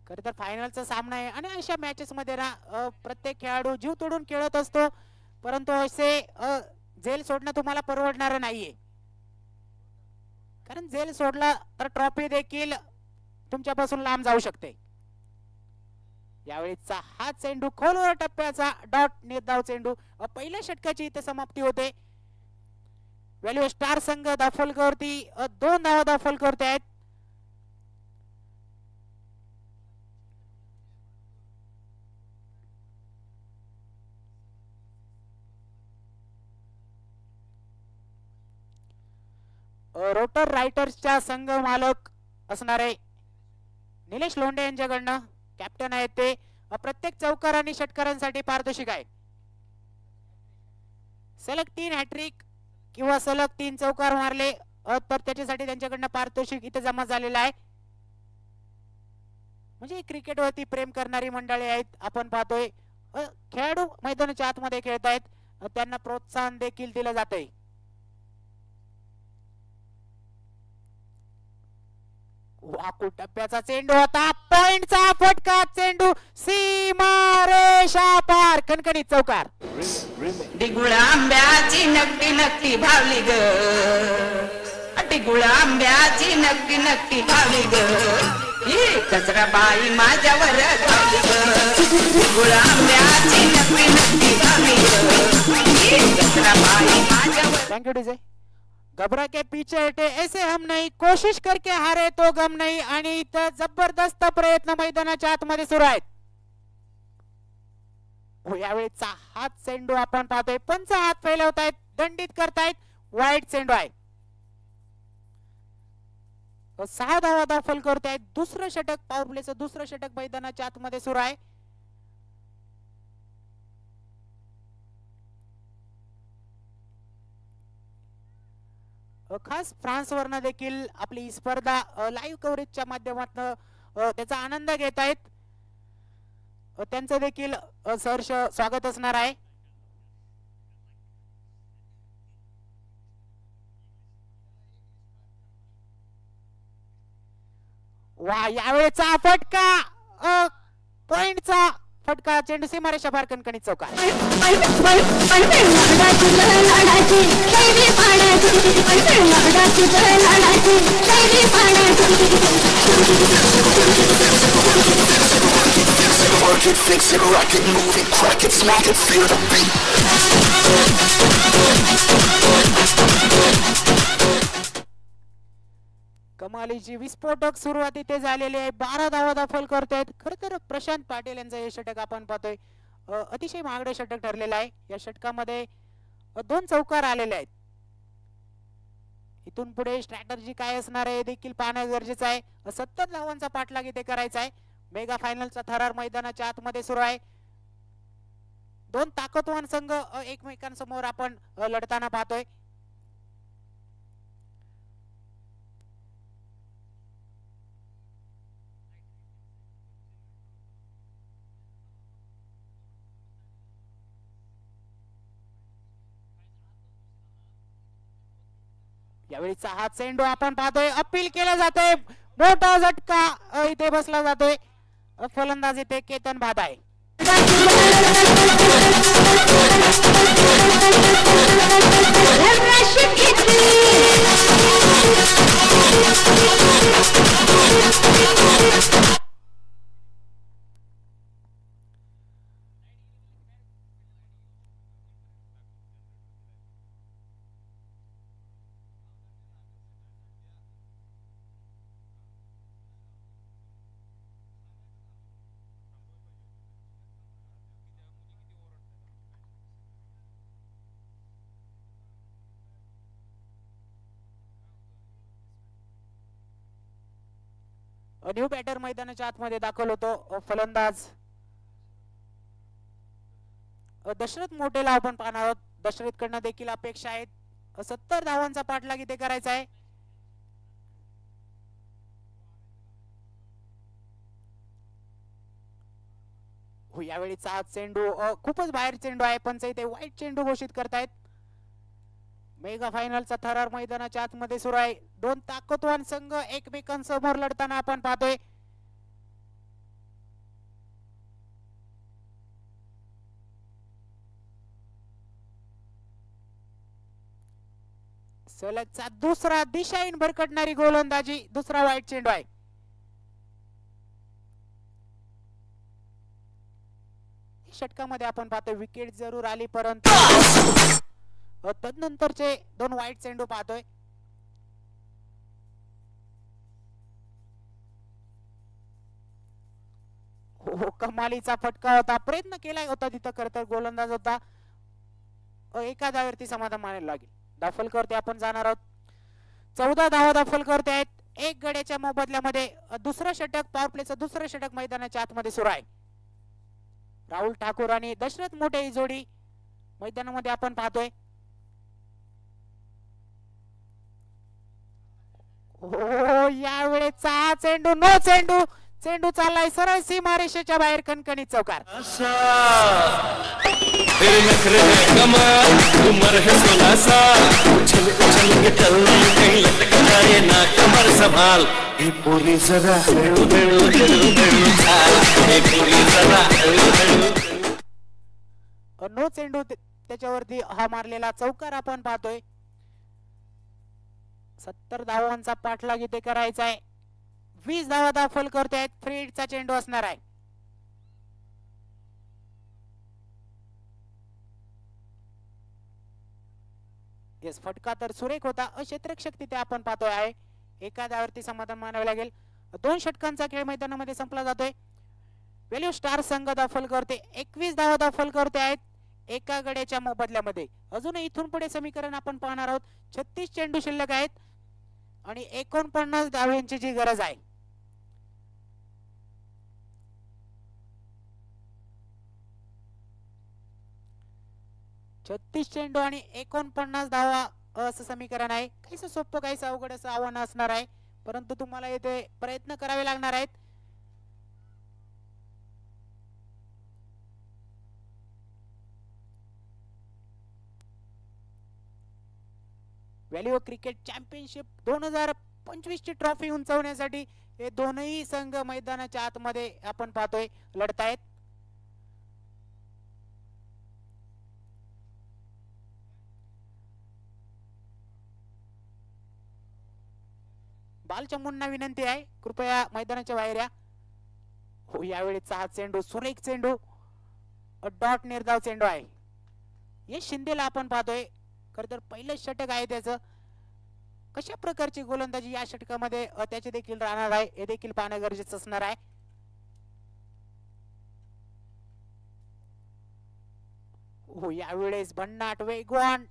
खर तर फायनलचा सामना आहे आणि अशा मॅचेस मध्ये ना प्रत्येक खेळाडू जीव तोडून खेळत असतो, परंतु असे झेल सोडणं तुम्हाला परवडणार नाहीये. कारण झेल सोडला तर ट्रॉफी देखील तुमच्यापासून लांब जाऊ शकते. यावेळीचा हा चेंडू खोलवर टप्प्याचा डॉट निर्धाव चेंडू. पहिल्या षटकाची इथे समाप्ती होते. व्हॅल्यू स्टार संघ दाफलकरती 2 धावा दाफलकरते आहेत. रोटर रायटर्सच्या संघ मालक असणारे निलेश लोंढे यांच्याकडनं कॅप्टन आहेत ते. प्रत्येक चौकार आणि षटकारांसाठी पारितोषिक आहे. सलग 3 हॅट्रिक किंवा सलग 3 चौकार मारले तर त्याच्यासाठी त्यांच्याकडनं पारितोषिक इथे जमा झालेलं आहे. म्हणजे क्रिकेटवरती प्रेम करणारी मंडळी आहेत. आपण पाहतोय खेळाडू मैदानाच्या आतमध्ये खेळत आहेत, त्यांना प्रोत्साहन देखील दिलं जातंय. वाकू टप्प्याचा चेंडू होता, पॉइंटचा फटका, चेंडू सीमारेषा पार, कणकणीत चौकार. डिगुळा आंब्याची नक्की नक्की भावली ग, डिगुळा आंब्याची नक्की नक्की भावली ग, ही कचरा बाई माझ्यावर धावली ग, डिगुळा आंब्याची नक्की नक्की भावली ग, ही कचरा बाई माझ्यावर. Thank you DJ. घबरा के पीछे हटे ऐसे हम नहीं, कोशिश करके हारे तो गम नहीं. आणि इथं जबरदस्त प्रयत्न मैदानाच्या आतमध्ये सुरू आहेत. यावेळीचा हात चेंडू आपण पाहतोय, पंच हात फैलवतायत, दंडित करतायत, वाईट चेंडू आहे. 6 धावा दाखल करतायत. दुसरं षटक, पॉवर प्लेचं दुसरं षटक मैदानाच्या आतमध्ये सुरू आहे. खास फ्रान्स वरनं देखील आपली स्पर्धा लाईव्ह कव्हरेजच्या माध्यमातून त्याचा आनंद घेत आहेत. त्यांचं देखील सहर्ष स्वागत असणार आहे. वा, यावेळेचा फटका, पॉइंटचा फटका, चेंडू सीमारेषा पार, कणकणीत चौकार. Work it, fix it, rock it, move it, crack it, smack it, feel the beat. कमालीची विस्फोटक सुरुवात इथे झालेली आहे. 12 धावा दाखल करतायत. खर तर प्रशांत पाटील यांचं हे षटक आपण पाहतोय अतिशय महागडे षटक ठरलेलं आहे. या षटकामध्ये 2 चौकार आलेले आहेत. इथून पुढे स्ट्रॅटर्जी काय असणार आहे देखील पाहणं गरजेचं आहे. 70 धावांचा पाठलाग इथे करायचा आहे. मेगा फायनलचा थरार मैदानाच्या आतमध्ये सुरू आहे. 2 ताकदवान संघ एकमेकांसमोर आपण लढताना पाहतोय. यावेळीचा हा चेंडू आपण पाहतोय, अपील केलं जातोय, मोठा झटका इथे बसला जातोय. फलंदाज इथे केतन भात आहे. न्यू बॅटर मैदानाच्या आतमध्ये दाखल होतो फलंदाज दशरथ मोटेला आपण पाहणार आहोत. दशरथ कडनं देखील अपेक्षा आहेत 70 धावांचा पाठलाग इथे करायचा आहे. यावेळीचा चेंडू खूपच बाहेर चेंडू आहे, पण इथे वाईट चेंडू घोषित करतायत. मेगा फायनलचा थरार मैदानाच्या आतमध्ये सुरू आहे. दोन ताकदवान संघ एकमेकांसमोर लढताना आपण पाहतोय. सलगचा दुसरा दिशाहीन भरकटणारी गोलंदाजी, दुसरा वाईट चेंडू आहे. षटकामध्ये आपण पाहतोय विकेट जरूर आली, परंतु तदनंतरचे दोन वाईट चेंडू पाहतोय. हो, कमालीचा फटका होता. प्रयत्न केलाय होता तिथं, खरं तर गोलंदाज होता. एका धावेवरती समाधान मानायला लागेल. दाफल करते आपण जाणार आहोत. 14 धावा दाफल करते आहेत. एक गड्याच्या मोबदल्यामध्ये दुसरं षटक, पॉवर प्लेचं दुसरं षटक मैदानाच्या आतमध्ये सुरू आहे. राहुल ठाकूर आणि दशरथ मोटे ही जोडी मैदानामध्ये आपण पाहतोय. हो, यावेळेचा चेंडू नो चेंडू, चेंडू चाललाय सरळ सीमारेषेच्या बाहेर, कणकणीत चौकार. नो चेंडू त्याच्यावरती हा मारलेला चौकार आपण पाहतोय. 70 धावांचा पाठलाग इथे करायचा आहे. 20 धावा दाखल करतायत. फ्री हिटचा चेंडू असणार आहे. येस, फटका तर सुरेख होता. क्षेत्ररक्षक तिथे आपण पाहतोय आहे. एका धावावरती समाधान मानावे लागेल. 2 षटकांचा खेळ मैदानामध्ये संपला जातोय. व्हॅल्यू स्टार संघ दाखल करते 21 धावा दाखल करते आहेत एका गड्याच्या मोबदल्यामध्ये. अजूनही इथून पुढे समीकरण आपण पाहणार आहोत. 36 चेंडू शिल्लक आहेत आणि 49 धावांची जी गरज आहे. छत्तीस चेंडू आणि 49 धावा असं समीकरण आहे. काहीच सोपं काहीच अवघड असं आव्हान असणार आहे, परंतु तुम्हाला येथे प्रयत्न करावे लागणार आहेत. व्हॅल्यू क्रिकेट चॅम्पियनशिप 2025 ची ट्रॉफी उंचावण्यासाठी हे दोनही संघ मैदानाच्या आतमध्ये आपण पाहतोय लढतायत. बालचमूंना विनंती आहे कृपया मैदानाच्या बाहेर या. हो, यावेळीचा हा चेंडू सुरेख चेंडू, डॉट निर्धाव चेंडू आहे. यश शिंदेला आपण पाहतोय. खरं तर पहिलं षटक आहे त्याचं. कशा प्रकारची गोलंदाजी या षटकामध्ये त्याचे देखील राहणार आहे हे देखील पाहणं गरजेचं असणार आहे. हो, यावेळेस भन्नाट वेगवान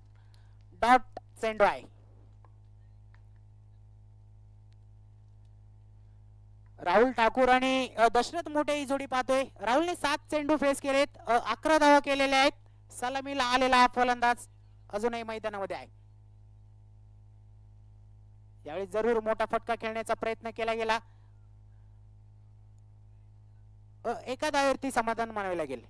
डॉट चेंडू आहे. राहुल ठाकूर आणि दशरथ मोटे ही जोडी पाहतोय. राहुलने 7 चेंडू फेस केलेत, 11 धावा केलेल्या आहेत. सलामीला आलेला हा फलंदाज अजूनही मैदानामध्ये आहे. यावेळी जरूर मोठा फटका खेळण्याचा प्रयत्न केला गेला. एका धावेवरती समाधान मानावे लागेल.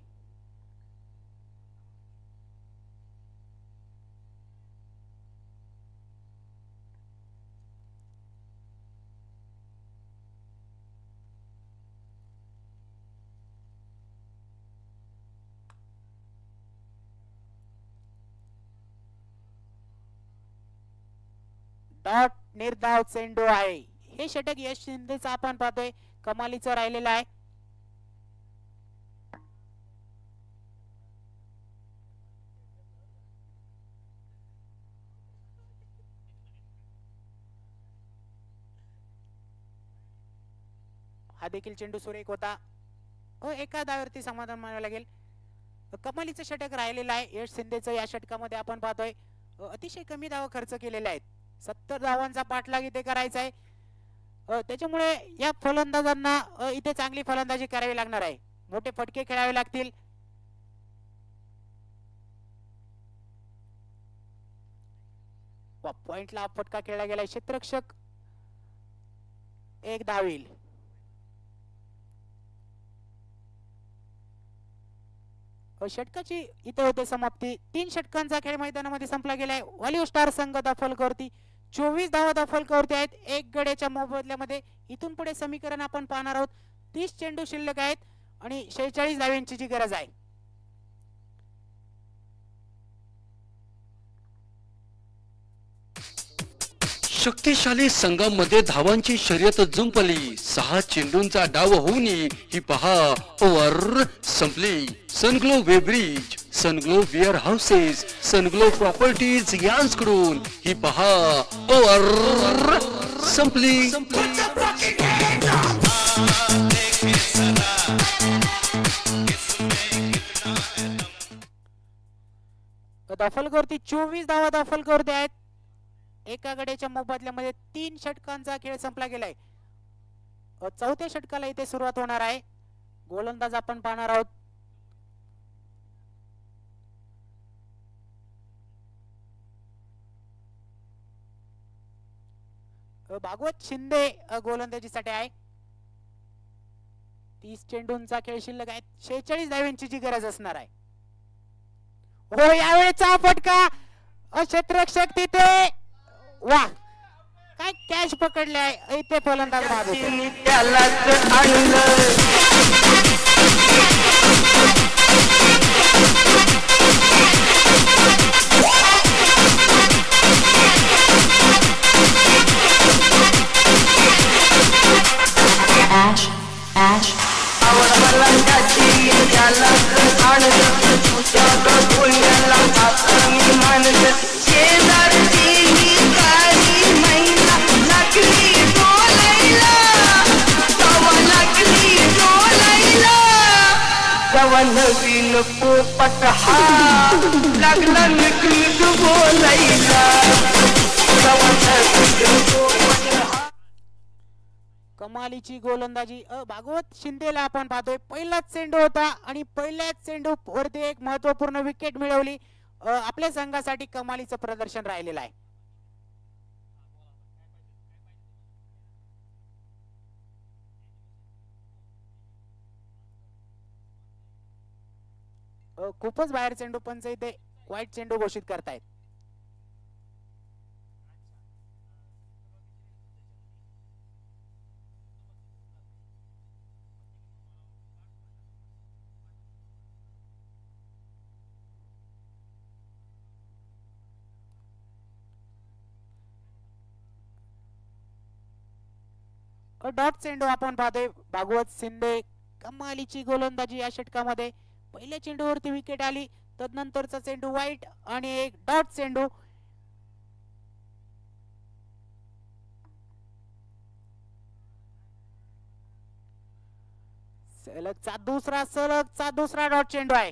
डॉट निर्धाव चेंडू आहे. हे षटक यश शिंदेचं आपण पाहतोय कमालीचं राहिलेलं आहे. हा देखील चेंडू सुरेख होता. एका धावेवरती समाधान मानावे लागेल. कमालीचं षटक राहिलेलं आहे यश शिंदेचं. या षटकामध्ये आपण पाहतोय अतिशय कमी धावा खर्च केलेल्या आहेत. 70 धावांचा पाठलाग इथे करायचा आहे. त्याच्यामुळे या फलंदाजांना इथे चांगली फलंदाजी करावी लागणार आहे. मोठे फटके खेळावे लागतील. पॉइंटला फटका खेळला गेलाय. क्षेत्ररक्षक एक धाव. षटकाची इथे होते समाप्ती. 3 षटकांचा खेळ मैदानामध्ये संपला गेलाय. ऑलिव्ह स्टार संघ फलकावरती 24 धावा फलकावरती आहेत. 1 गड्याच्या मोबदल्यामध्ये इथून पुढे समीकरण आपण पाहणार आहोत. 30 चेंडू शिल्लक आहेत आणि 46 धाव्यांची जी गरज आहे. शक्तिशाली संघामध्ये धावांची शर्यत जुंपली. 6 चेंडूंचा डाव होऊन ही पहा ओव्हर संपली. सनग्लो वेब्रिज, सनग्लो वेअर हाऊसेस, सनग्लो प्रॉपर्टीज यांकडून ही पहा ओव्हर संपली. फलकावरती 24 धावा फलकावरती आहेत. एका गड्याच्या मोबदल्यामध्ये 3 षटकांचा खेळ संपला गेलाय. 4थ्या षटकाला इथे सुरुवात होणार आहे. गोलंदाज आपण पाहणार आहोत. भागवत शिंदे गोलंदाजीसाठी आहे. 30 चेंडूंचा खेळ शिल्लक आहे. 46 धाव्यांची जी गरज असणार आहे. हो, यावेळेचा फटका क्षेत्ररक्षक तिथे. वा, काय कॅच पकडले आहे इथे फलंदाज नवीन पोपट हा लागला नीट बोलायला. कमालीची गोलंदाजी भागवत शिंदेला आपण पाहतोय. पहिलाच चेंडू होता आणि पहिल्याच चेंडू वरती एक महत्वपूर्ण विकेट मिळवली. आपल्या संघासाठी कमालीचं प्रदर्शन राहिलेलं आहे. खूपच बाहेर चेंडू, पंच इथे वाईट चेंडू घोषित करतायत. डॉट चेंडू आपण पाहतोय. भागवत शिंदे कमालीची गोलंदाजी या षटकामध्ये. पहिल्या चेंडूवरती विकेट आली, तदनंतरचा चेंडू वाईट आणि एक डॉट चेंडू. सलगचा दुसरा डॉट चेंडू आहे.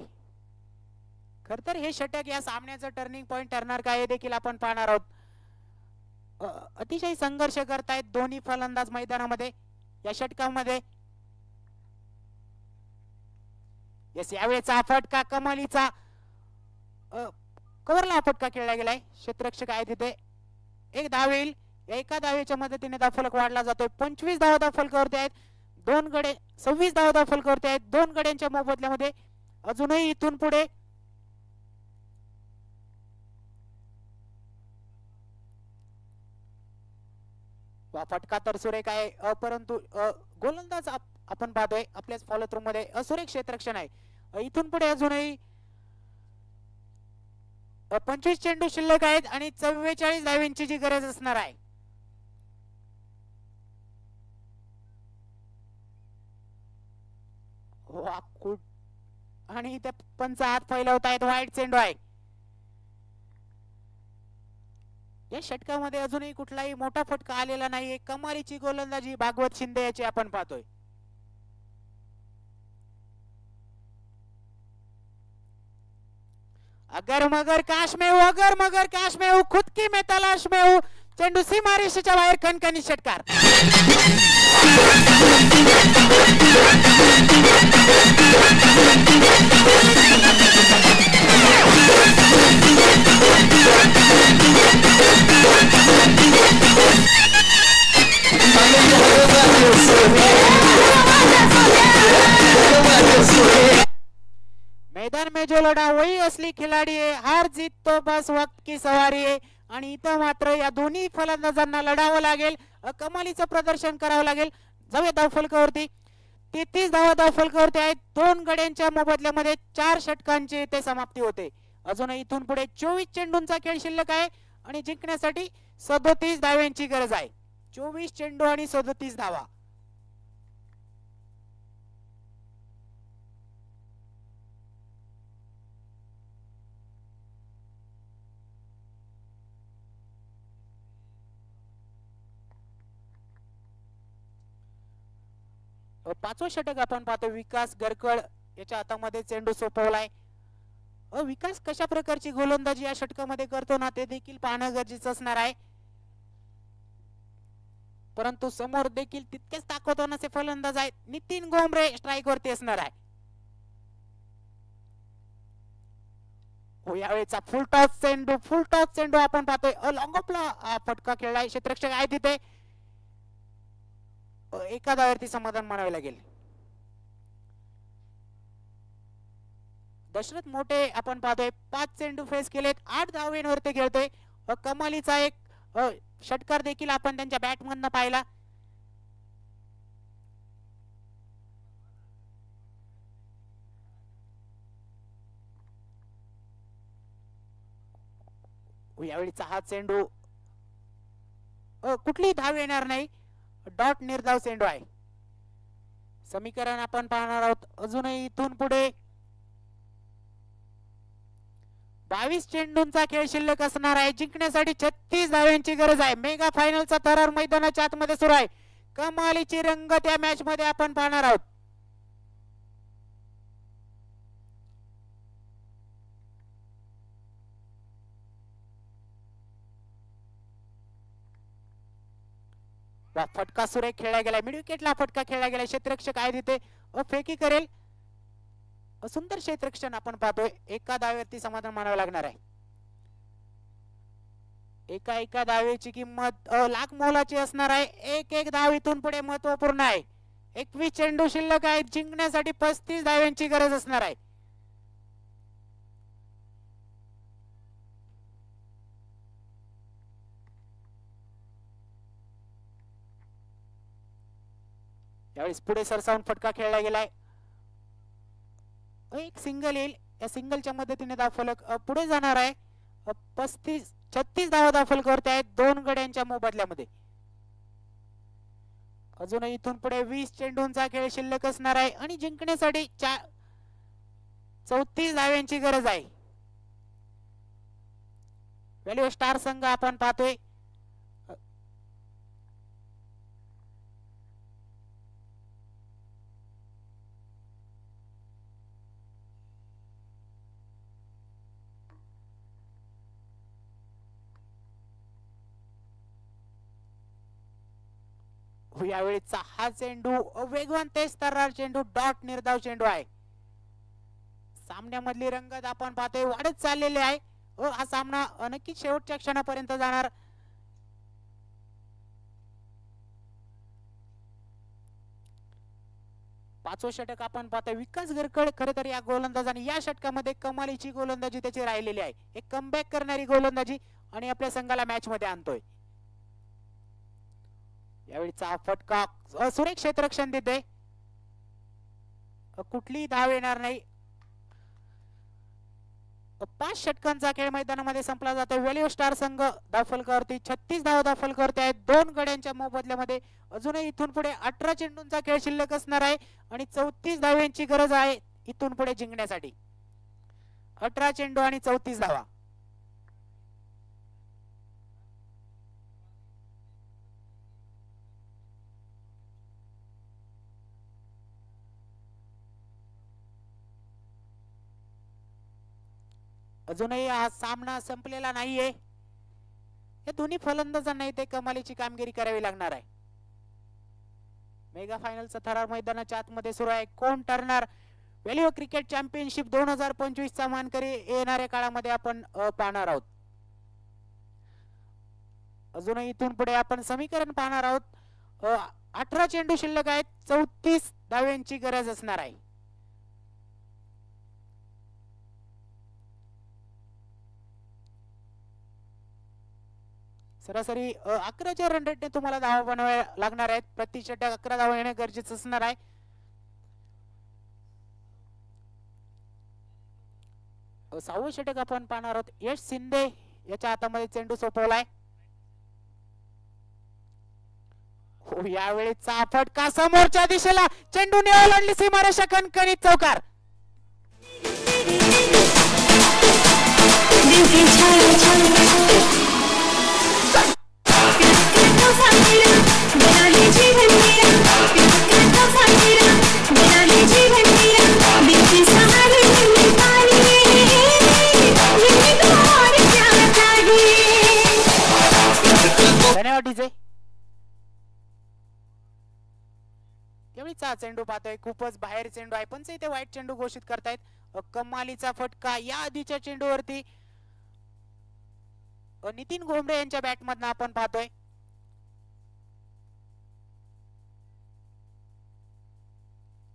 खर तर हे षटक या सामन्याचं टर्निंग पॉइंट ठरणार का हे देखील आपण पाहणार आहोत. अतिशय संघर्ष करतायत दोन्ही फलंदाज मैदानामध्ये या षटकामध्ये. यावेळेचा फटका कमालीचा. कव्हरला फटका खेळला गेलाय. क्षेत्ररक्षक आहे तिथे. एक धाव येईल. एका धावेच्या मदतीने धावफलक वाढला जातोय. 25 धावा धावफलकावरती आहेत. 2 गडे 26 धावा धावफलकावरती आहेत. 2 गड्यांच्या मोबदल्यामध्ये अजूनही इथून पुढे फटका तर सुरेख आहे, परंतु गोलंदाज आपण पाहतोय आपल्याच फॉलो थ्रू मध्ये असुरेख क्षेत्ररक्षण आहे. इथून पुढे अजूनही 25 चेंडू शिल्लक आहेत आणि 44 धाव्यांची जी गरज असणार आहे. आणि इथे पंच हात फैलवत आहेत. वाईट चेंडू आहे. या षटकामध्ये अजूनही कुठलाही मोठा फटका आलेला नाहीये. कमालीची गोलंदाजी भागवत शिंदे याची आपण पाहतोय. अगर मगर काश में हूं, अगर मगर काश में हूं, खुद की मैं तलाश में हूं, चेंडू सीमारेषेच्या बाहेर खणखणीत षटकार. मैदान में जो लढा वही असली खिलाडी आहे. हार जीत तो बस वक्त की सवारी आहे. आणि इथं मात्र या दोन्ही फलंदाजांना लढावं लागेल. कमालीचं प्रदर्शन करावं लागेल. जाऊया धावफलकावरती. 33 धावा धावफलकावरती आहेत. 2 गड्यांच्या मोबदल्यामध्ये 4 षटकांची इथे समाप्ती होते. अजून इथून पुढे 24 चेंडूंचा खेळ शिल्लक आहे आणि जिंकण्यासाठी 37 धाव्यांची गरज आहे. 24 चेंडू आणि 37 धावा. पाचवं षटक आपण पाहतो. विकास गरकळ याच्या हातामध्ये चेंडू सोपवलाय. विकास कशा प्रकारची गोलंदाजी या षटकामध्ये करतो ना ते देखील पाहणं गरजेचं असणार आहे. परंतु समोर देखील तितकेच ताकदवान असे फलंदाज आहेत. नितीन गोमरे स्ट्राईक वरती असणार आहे. यावेळेचा फुल टॉस चेंडू आपण पाहतोय. लॉंग ऑफला फटका खेळलाय. क्षेत्ररक्षक आहे तिथे. एका धावेवरती समाधान मानावे लागेल. दशरथ मोठे आपण पाहतोय 5 चेंडू फेस केलेत. 8 धावेंवरती खेळतोय. कमालीचा एक षटकार देखील आपण त्यांच्या बॅट मधनं पाहिला. यावेळीचा हा चेंडू कुठलीही धाव येणार नाही. डॉट निर्धाव चेंडू आहे. समीकरण आपण पाहणार आहोत. अजूनही इथून पुढे 22 चेंडूंचा खेळ शिल्लक असणार आहे. जिंकण्यासाठी 36 धाव्यांची गरज आहे. मेगा फायनलचा थरार मैदानाच्या आतमध्ये सुरू आहे. कमालीची रंगत या मॅच मध्ये आपण पाहणार आहोत. फटका सुरेख खेळला गेलाय. मिड विकेटला फटका खेळला गेलाय. क्षेत्ररक्षक आहे तिथे. फेकी करेल. सुंदर क्षेत्ररक्षण आपण पाहतोय. एका धावेवरती समाधान मानावं लागणार आहे. एका धावेची किंमत लाख मोलाची असणार आहे. एक धाव इथून पुढे महत्वपूर्ण आहे. 21 चेंडू शिल्लक आहेत. जिंकण्यासाठी 35 धाव्यांची गरज असणार आहे. यावेळेस पुढे सरसावून फटका खेळला गेलाय. एक सिंगल येईल. या सिंगलच्या मदतीने धावफलक पुढे जाणार आहे. 36 धावा धावफलकावरती आहेत 2 गड्यांच्या मोबदल्यामध्ये. अजूनही इथून पुढे 20 चेंडूंचा खेळ शिल्लक असणार आहे आणि जिंकण्यासाठी 34 धाव्यांची गरज आहे. व्हॅल्यू स्टार संघ आपण पाहतोय. यावेळीचा हा चेंडू वेगवान तेज तर्रार चेंडू डॉट निर्धाव चेंडू आहे. सामन्यामधली रंगत आपण पाहतोय वाढत चाललेली आहे. हा सामना नक्कीच शेवटच्या क्षणापर्यंत जाणार. पाचवं षटक आपण पाहतोय. विकास गरकळ खरं तर या गोलंदाजाने या षटकामध्ये कमालीची गोलंदाजी त्याची राहिलेली आहे. एक कमबॅक करणारी गोलंदाजी आणि आपल्या संघाला मॅच मध्ये आणतोय. यावेळीचा फटका सुरेख क्षेत्ररक्षण देते. कुठलीही धाव येणार नाही. 5 षटकांचा खेळ मैदानामध्ये संपला जातो. व्हॅल्यू स्टार संघ धावफलकावरती 36 धावा धावफलकावरती आहेत 2 गड्यांच्या मोबदल्यामध्ये. अजूनही इथून पुढे 18 चेंडूंचा खेळ शिल्लक असणार आहे आणि 34 धाव्यांची गरज आहे इथून पुढे जिंकण्यासाठी. 18 चेंडू आणि 34 धावा. अजूनही हा सामना संपलेला नाहीये. या दोन्ही फलंदाजांना इथे कमालीची कामगिरी करावी लागणार आहे. मेगा फायनलचा थरार मैदानाच्या आतमध्ये सुरू आहे. कोण ठरणार व्हॅल्यू क्रिकेट चॅम्पियनशिप 2025 चा मानकरी येणाऱ्या काळामध्ये आपण पाहणार आहोत. अजूनही इथून पुढे आपण समीकरण पाहणार आहोत. 18 चेंडू शिल्लक आहेत. 34 धाव्यांची गरज असणार आहे. सरासरी 11च्या रन रेटने तुम्हाला धावा बनवाव्या लागणार आहेत. प्रति षटक 11 धावा येणे गरजेचं असणार आहे. सहावं षटक आपण पाहणार आहोत. यश शिंदे याच्या हातामध्ये चेंडू सोपवलाय. हो यावेळेचा फटका समोरच्या दिशेला चेंडूने ओलांडली सीमारेषा कणकणीत चौकार. धन्यवाद डीजे. चेंडू पाहतोय खूपच बाहेर चेंडू आहे पण इथे वाईट चेंडू घोषित करतायत. कमालीचा फटका या आधीच्या चेंडूवरती नितीन घोंबरे यांच्या बॅट मधनं आपण पाहतोय.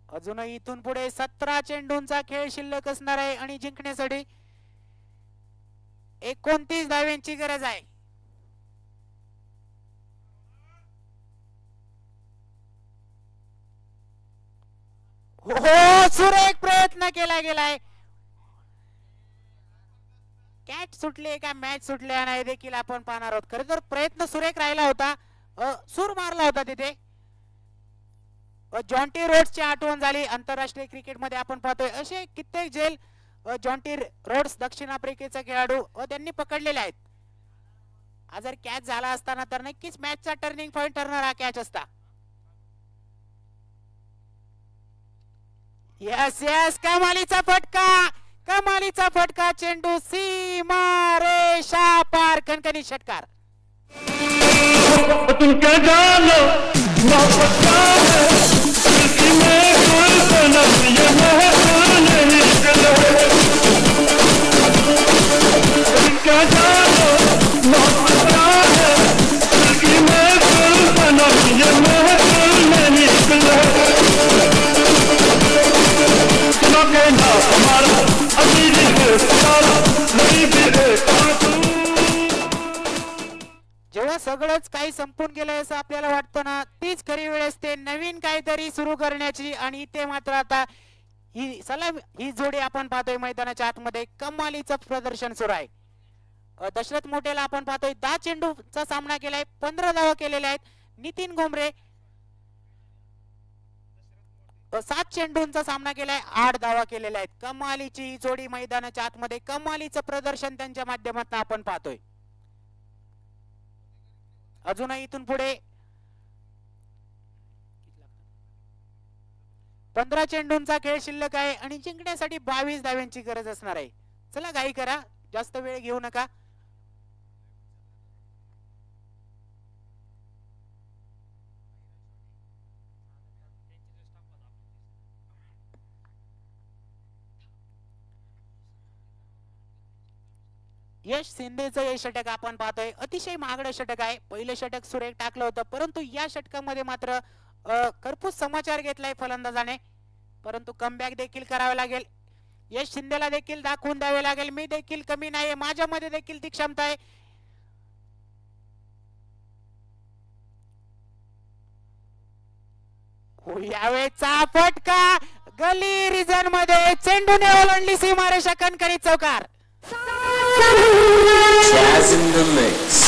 अजूनही इथून पुढे 17 चेंडूंचा खेळ शिल्लक असणार आहे आणि जिंकण्यासाठी 29 धाव्यांची गरज आहे. हो सुरेख प्रयत्न केला गेलाय. कॅच सुटले का मॅच सुटल्या नाही देखील आपण पाहणार आहोत. खरं तर प्रयत्न सुरेख राहिला होता. सूर मारला होता तिथे. जॉन्टी रोड्सची आठवण झाली. आंतरराष्ट्रीय क्रिकेटमध्ये आपण पाहतोय असे कित्येक झेल जॉन्टी रोड्स दक्षिण आफ्रिकेचा खेळाडू त्यांनी पकडलेले आहेत. हा जर कॅच झाला असताना तर नक्कीच मॅचचा टर्निंग पॉइंट ठरणार हा कॅच असता. यस यस कमालीचा फटका. कमालीचा फटका. चेंडू सीमारेषा पार. कणकणी षटकार. जेव्हा सगळंच काही संपून गेलंय असं आपल्याला वाटतं ना तीच खरी वेळ असते नवीन काहीतरी सुरू करण्याची. आणि इथे मात्र आता ही जोडी आपण पाहतोय मैदानाच्या आतमध्ये कमालीचं प्रदर्शन सुरू आहे. दशरथ मोटेला आपण पाहतोय 10 चेंडूचा सामना केलाय. 15 धावा केलेल्या आहेत. नितीन घोंबरे 7 चेंडूंचा सामना केलाय. 8 धावा केलेल्या आहेत. कमालीची ही जोडी मैदानाच्या आतमध्ये कमालीचं प्रदर्शन त्यांच्या माध्यमातून आपण पाहतोय. अजूनही इथून पुढे 15 चेंडूंचा खेळ शिल्लक आहे आणि जिंकण्यासाठी 22 धाव्यांची गरज असणार आहे. चला घाई करा. जास्त वेळ घेऊ नका. यश शिंदेचं हे षटक आपण पाहतोय अतिशय महागडं षटक आहे. पहिलं षटक सुरेख टाकलं होतं परंतु या षटकामध्ये मात्र खरपूस समाचार घेतलाय फलंदाजाने. परंतु कमबॅक देखील करावे लागेल. यश शिंदेला देखील दाखवून द्यावे लागेल मी देखील कमी नाहीये. माझ्यामध्ये देखील ती क्षमता आहे. यावेळेचा फटका गली रिजन मध्ये चेंडूने ओलांडली सीमारेषा. कणकणी चौकार. Jazz in the mix.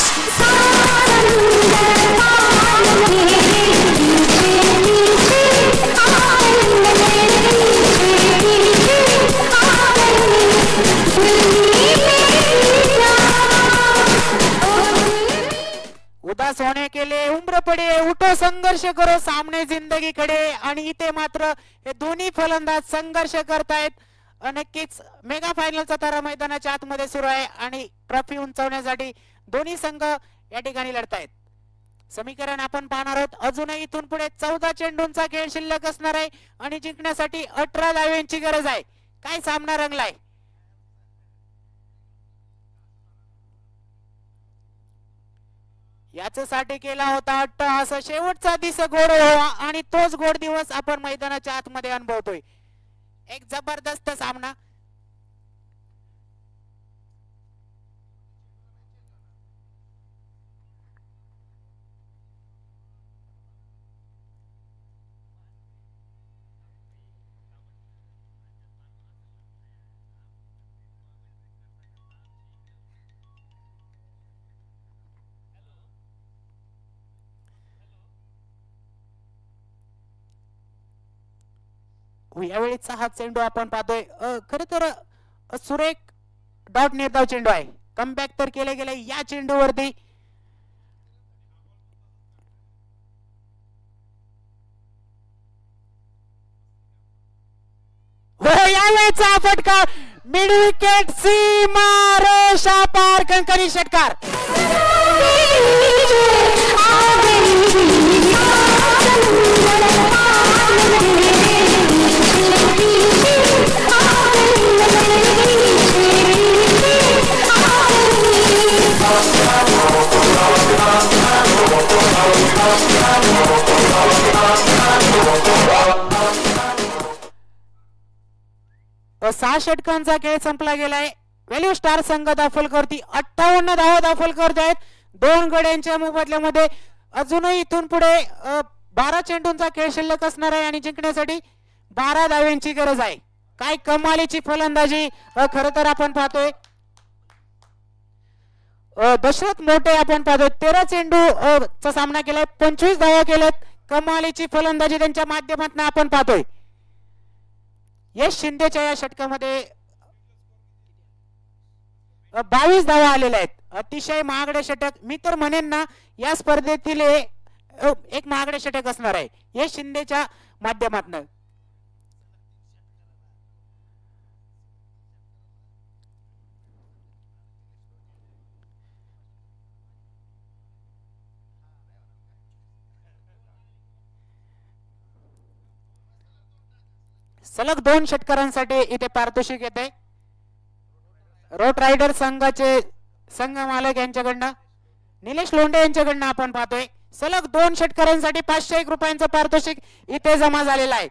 उदास होने के लिए उम्र पड़ी है. उठो संघर्ष करो सामने जिंदगी खडे. आणि इथे मात्र हे दोन्ही फलंदाज संघर्ष करतायत. नक्कीच मेगा फायनलचा तारा मैदानाच्या आतमध्ये सुरू आहे आणि ट्रॉफी उंचावण्यासाठी दोन्ही संघ या ठिकाणी लढतायत. समीकरण आपण पाहणार आहोत. अजूनही इथून पुढे 14 चेंडूंचा खेळ शिल्लक असणार आहे आणि जिंकण्यासाठी 18 धाव्यांची गरज आहे. काय सामना रंगलाय. याच्यासाठी केला होता अट्टहास शेवटचा दिवस गोड व्हावा आणि तोच गोड दिवस आपण मैदानाच्या आतमध्ये अनुभवतोय. एक जबरदस्त सामना. यावेळीचा हा चेंडू आपण पाहतोय. खर तर सुरेख डॉट निर्धाव चेंडू आहे. कमबॅक तर केले गेले या चेंडूवरती. हो यावेळीचा फटका मिड विकेट सीमा रेषा पार कंकणी षटकार. सहा षटकांचा खेळ संपला गेलाय. व्हॅल्यू स्टार संघ दाफलकरती 58 धावा दाखल करत आहेत. 2 गड्यांच्या मोबदल्यामध्ये अजूनही इथून पुढे 12 चेंडूंचा खेळ शिल्लक असणार आहे आणि जिंकण्यासाठी 12 धाव्यांची गरज आहे. काय कमालीची फलंदाजी खर तर आपण पाहतोय. दशरथ मोठे आपण पाहतोय 13 चेंडू चा सामना केलाय. 25 धावा केल्यात. कमालीची फलंदाजी त्यांच्या माध्यमातून आपण पाहतोय. यश शिंदेच्या या षटकामध्ये 22 धावा आलेल्या आहेत. अतिशय महागडे षटक. मी तर म्हणेन ना या स्पर्धेतील एक महागडे षटक असणार आहे यश शिंदेच्या माध्यमातून. सलग 2 षटकारांसाठी इथे पारितोषिक येते. रोट रायडर संघाचे संघ मालक यांच्याकडनं निलेश लोंढे यांच्याकडनं आपण पाहतोय. सलग 2 षटकारांसाठी 501 रुपयांचं पारितोषिक इथे जमा झालेला आहे.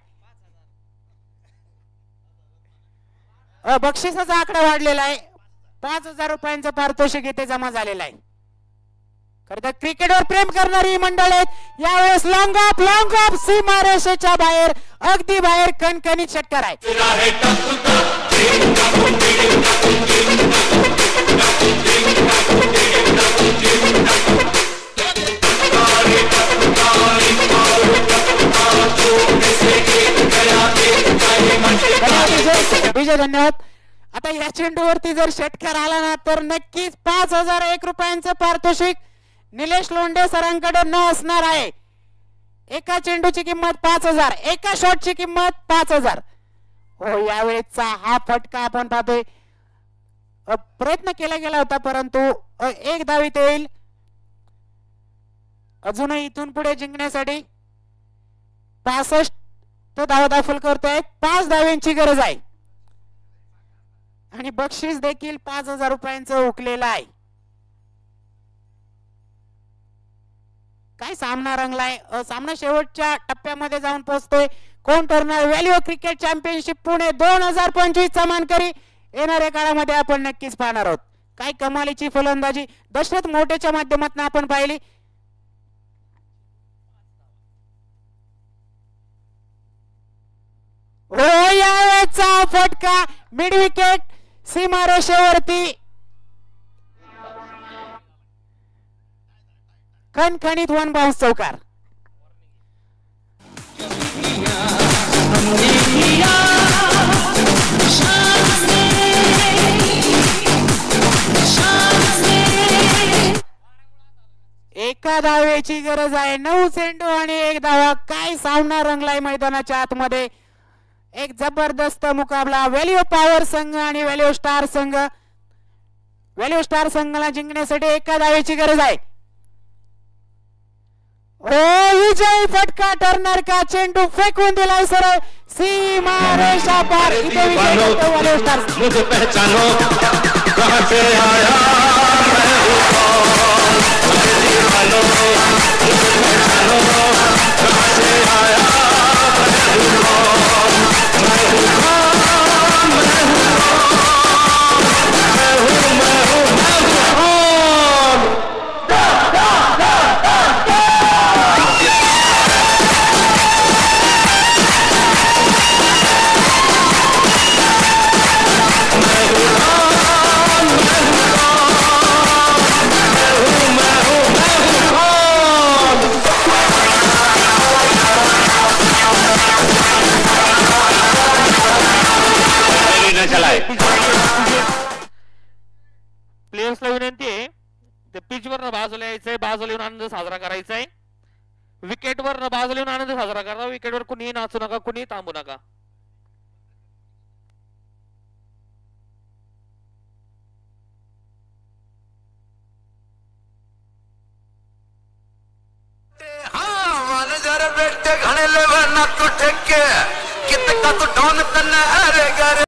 बक्षिसाचा आकडा वाढलेला आहे. 5000 रुपयांचं पारितोषिक इथे जमा झालेलं आहे. खरं तर क्रिकेटवर प्रेम करणारी मंडळ आहेत. यावेळेस लॉंग ऑफ सीमारेषेच्या बाहेर अगदी बाहेर कणकणीत षटकार आहे. विजय धन्यवाद. आता या चेंडूवरती जर षटकार आला ना तर नक्कीच 5001 रुपयांचं पारितोषिक निलेश लोंढे सरांकडे न असणार आहे. एका चेंडूची किंमत 5000, एका शॉटची किंमत 5000. हो यावेळेचा हा फटका आपण पाहतोय. प्रयत्न केला गेला होता परंतु एक धाव इथे येईल. अजूनही इथून पुढे जिंकण्यासाठी 65 धावा दाखल करतोय. 5 धाव्यांची गरज आहे आणि बक्षीस देखील 5000 रुपयांचं उकलेलं आहे. काय सामना रंगलाय. सामना शेवटच्या टप्प्यामध्ये जाऊन पोहोचतोय. कोण ठरणार व्हॅल्यू क्रिकेट चॅम्पियनशिप पुणे 2025 चा मानकरी येणाऱ्या काळामध्ये आपण नक्कीच पाहणार आहोत. काय कमालीची फलंदाजी दशरथ मोठेच्या माध्यमातून आपण पाहिली. हो यावेळेचा फटका मिड विकेट सीमारेषेवरती खणखणीत 1 बाउन्स चौकार. एका धावेची गरज आहे. 9 चेंडू आणि 1 धावा. काय सामना रंगलाय मैदानाच्या आतमध्ये. एक जबरदस्त मुकाबला. व्हॅल्यू पॉवर संघ आणि व्हॅल्यू स्टार संघ. व्हॅल्यू स्टार संघाला जिंकण्यासाठी एका धावेची गरज आहे. ओ विजय फटका टर्नर का चेंडू फेकून दिलाय सरळ सीमा रेषा पार. इथे विजय करतो वाले स्टार्स. मुझे पहचानो कहां से आया मैं हूं कौन. अरे दीवानो मुझे पहचानो कहां से आया मैं हूं कौन. मैं हूं कौन मैं हूं कौन मैं हूं कौन. प्लेयर्सला विनंती आहे ते पिच वरनं बाजूला यायचंय. बाजूला येऊन आनंद साजरा करायचा आहे. विकेट वरनं बाजूला येऊन आनंद साजरा करा. विकेटवर कुणीही नाचू नका, कुणीही थांबू नका.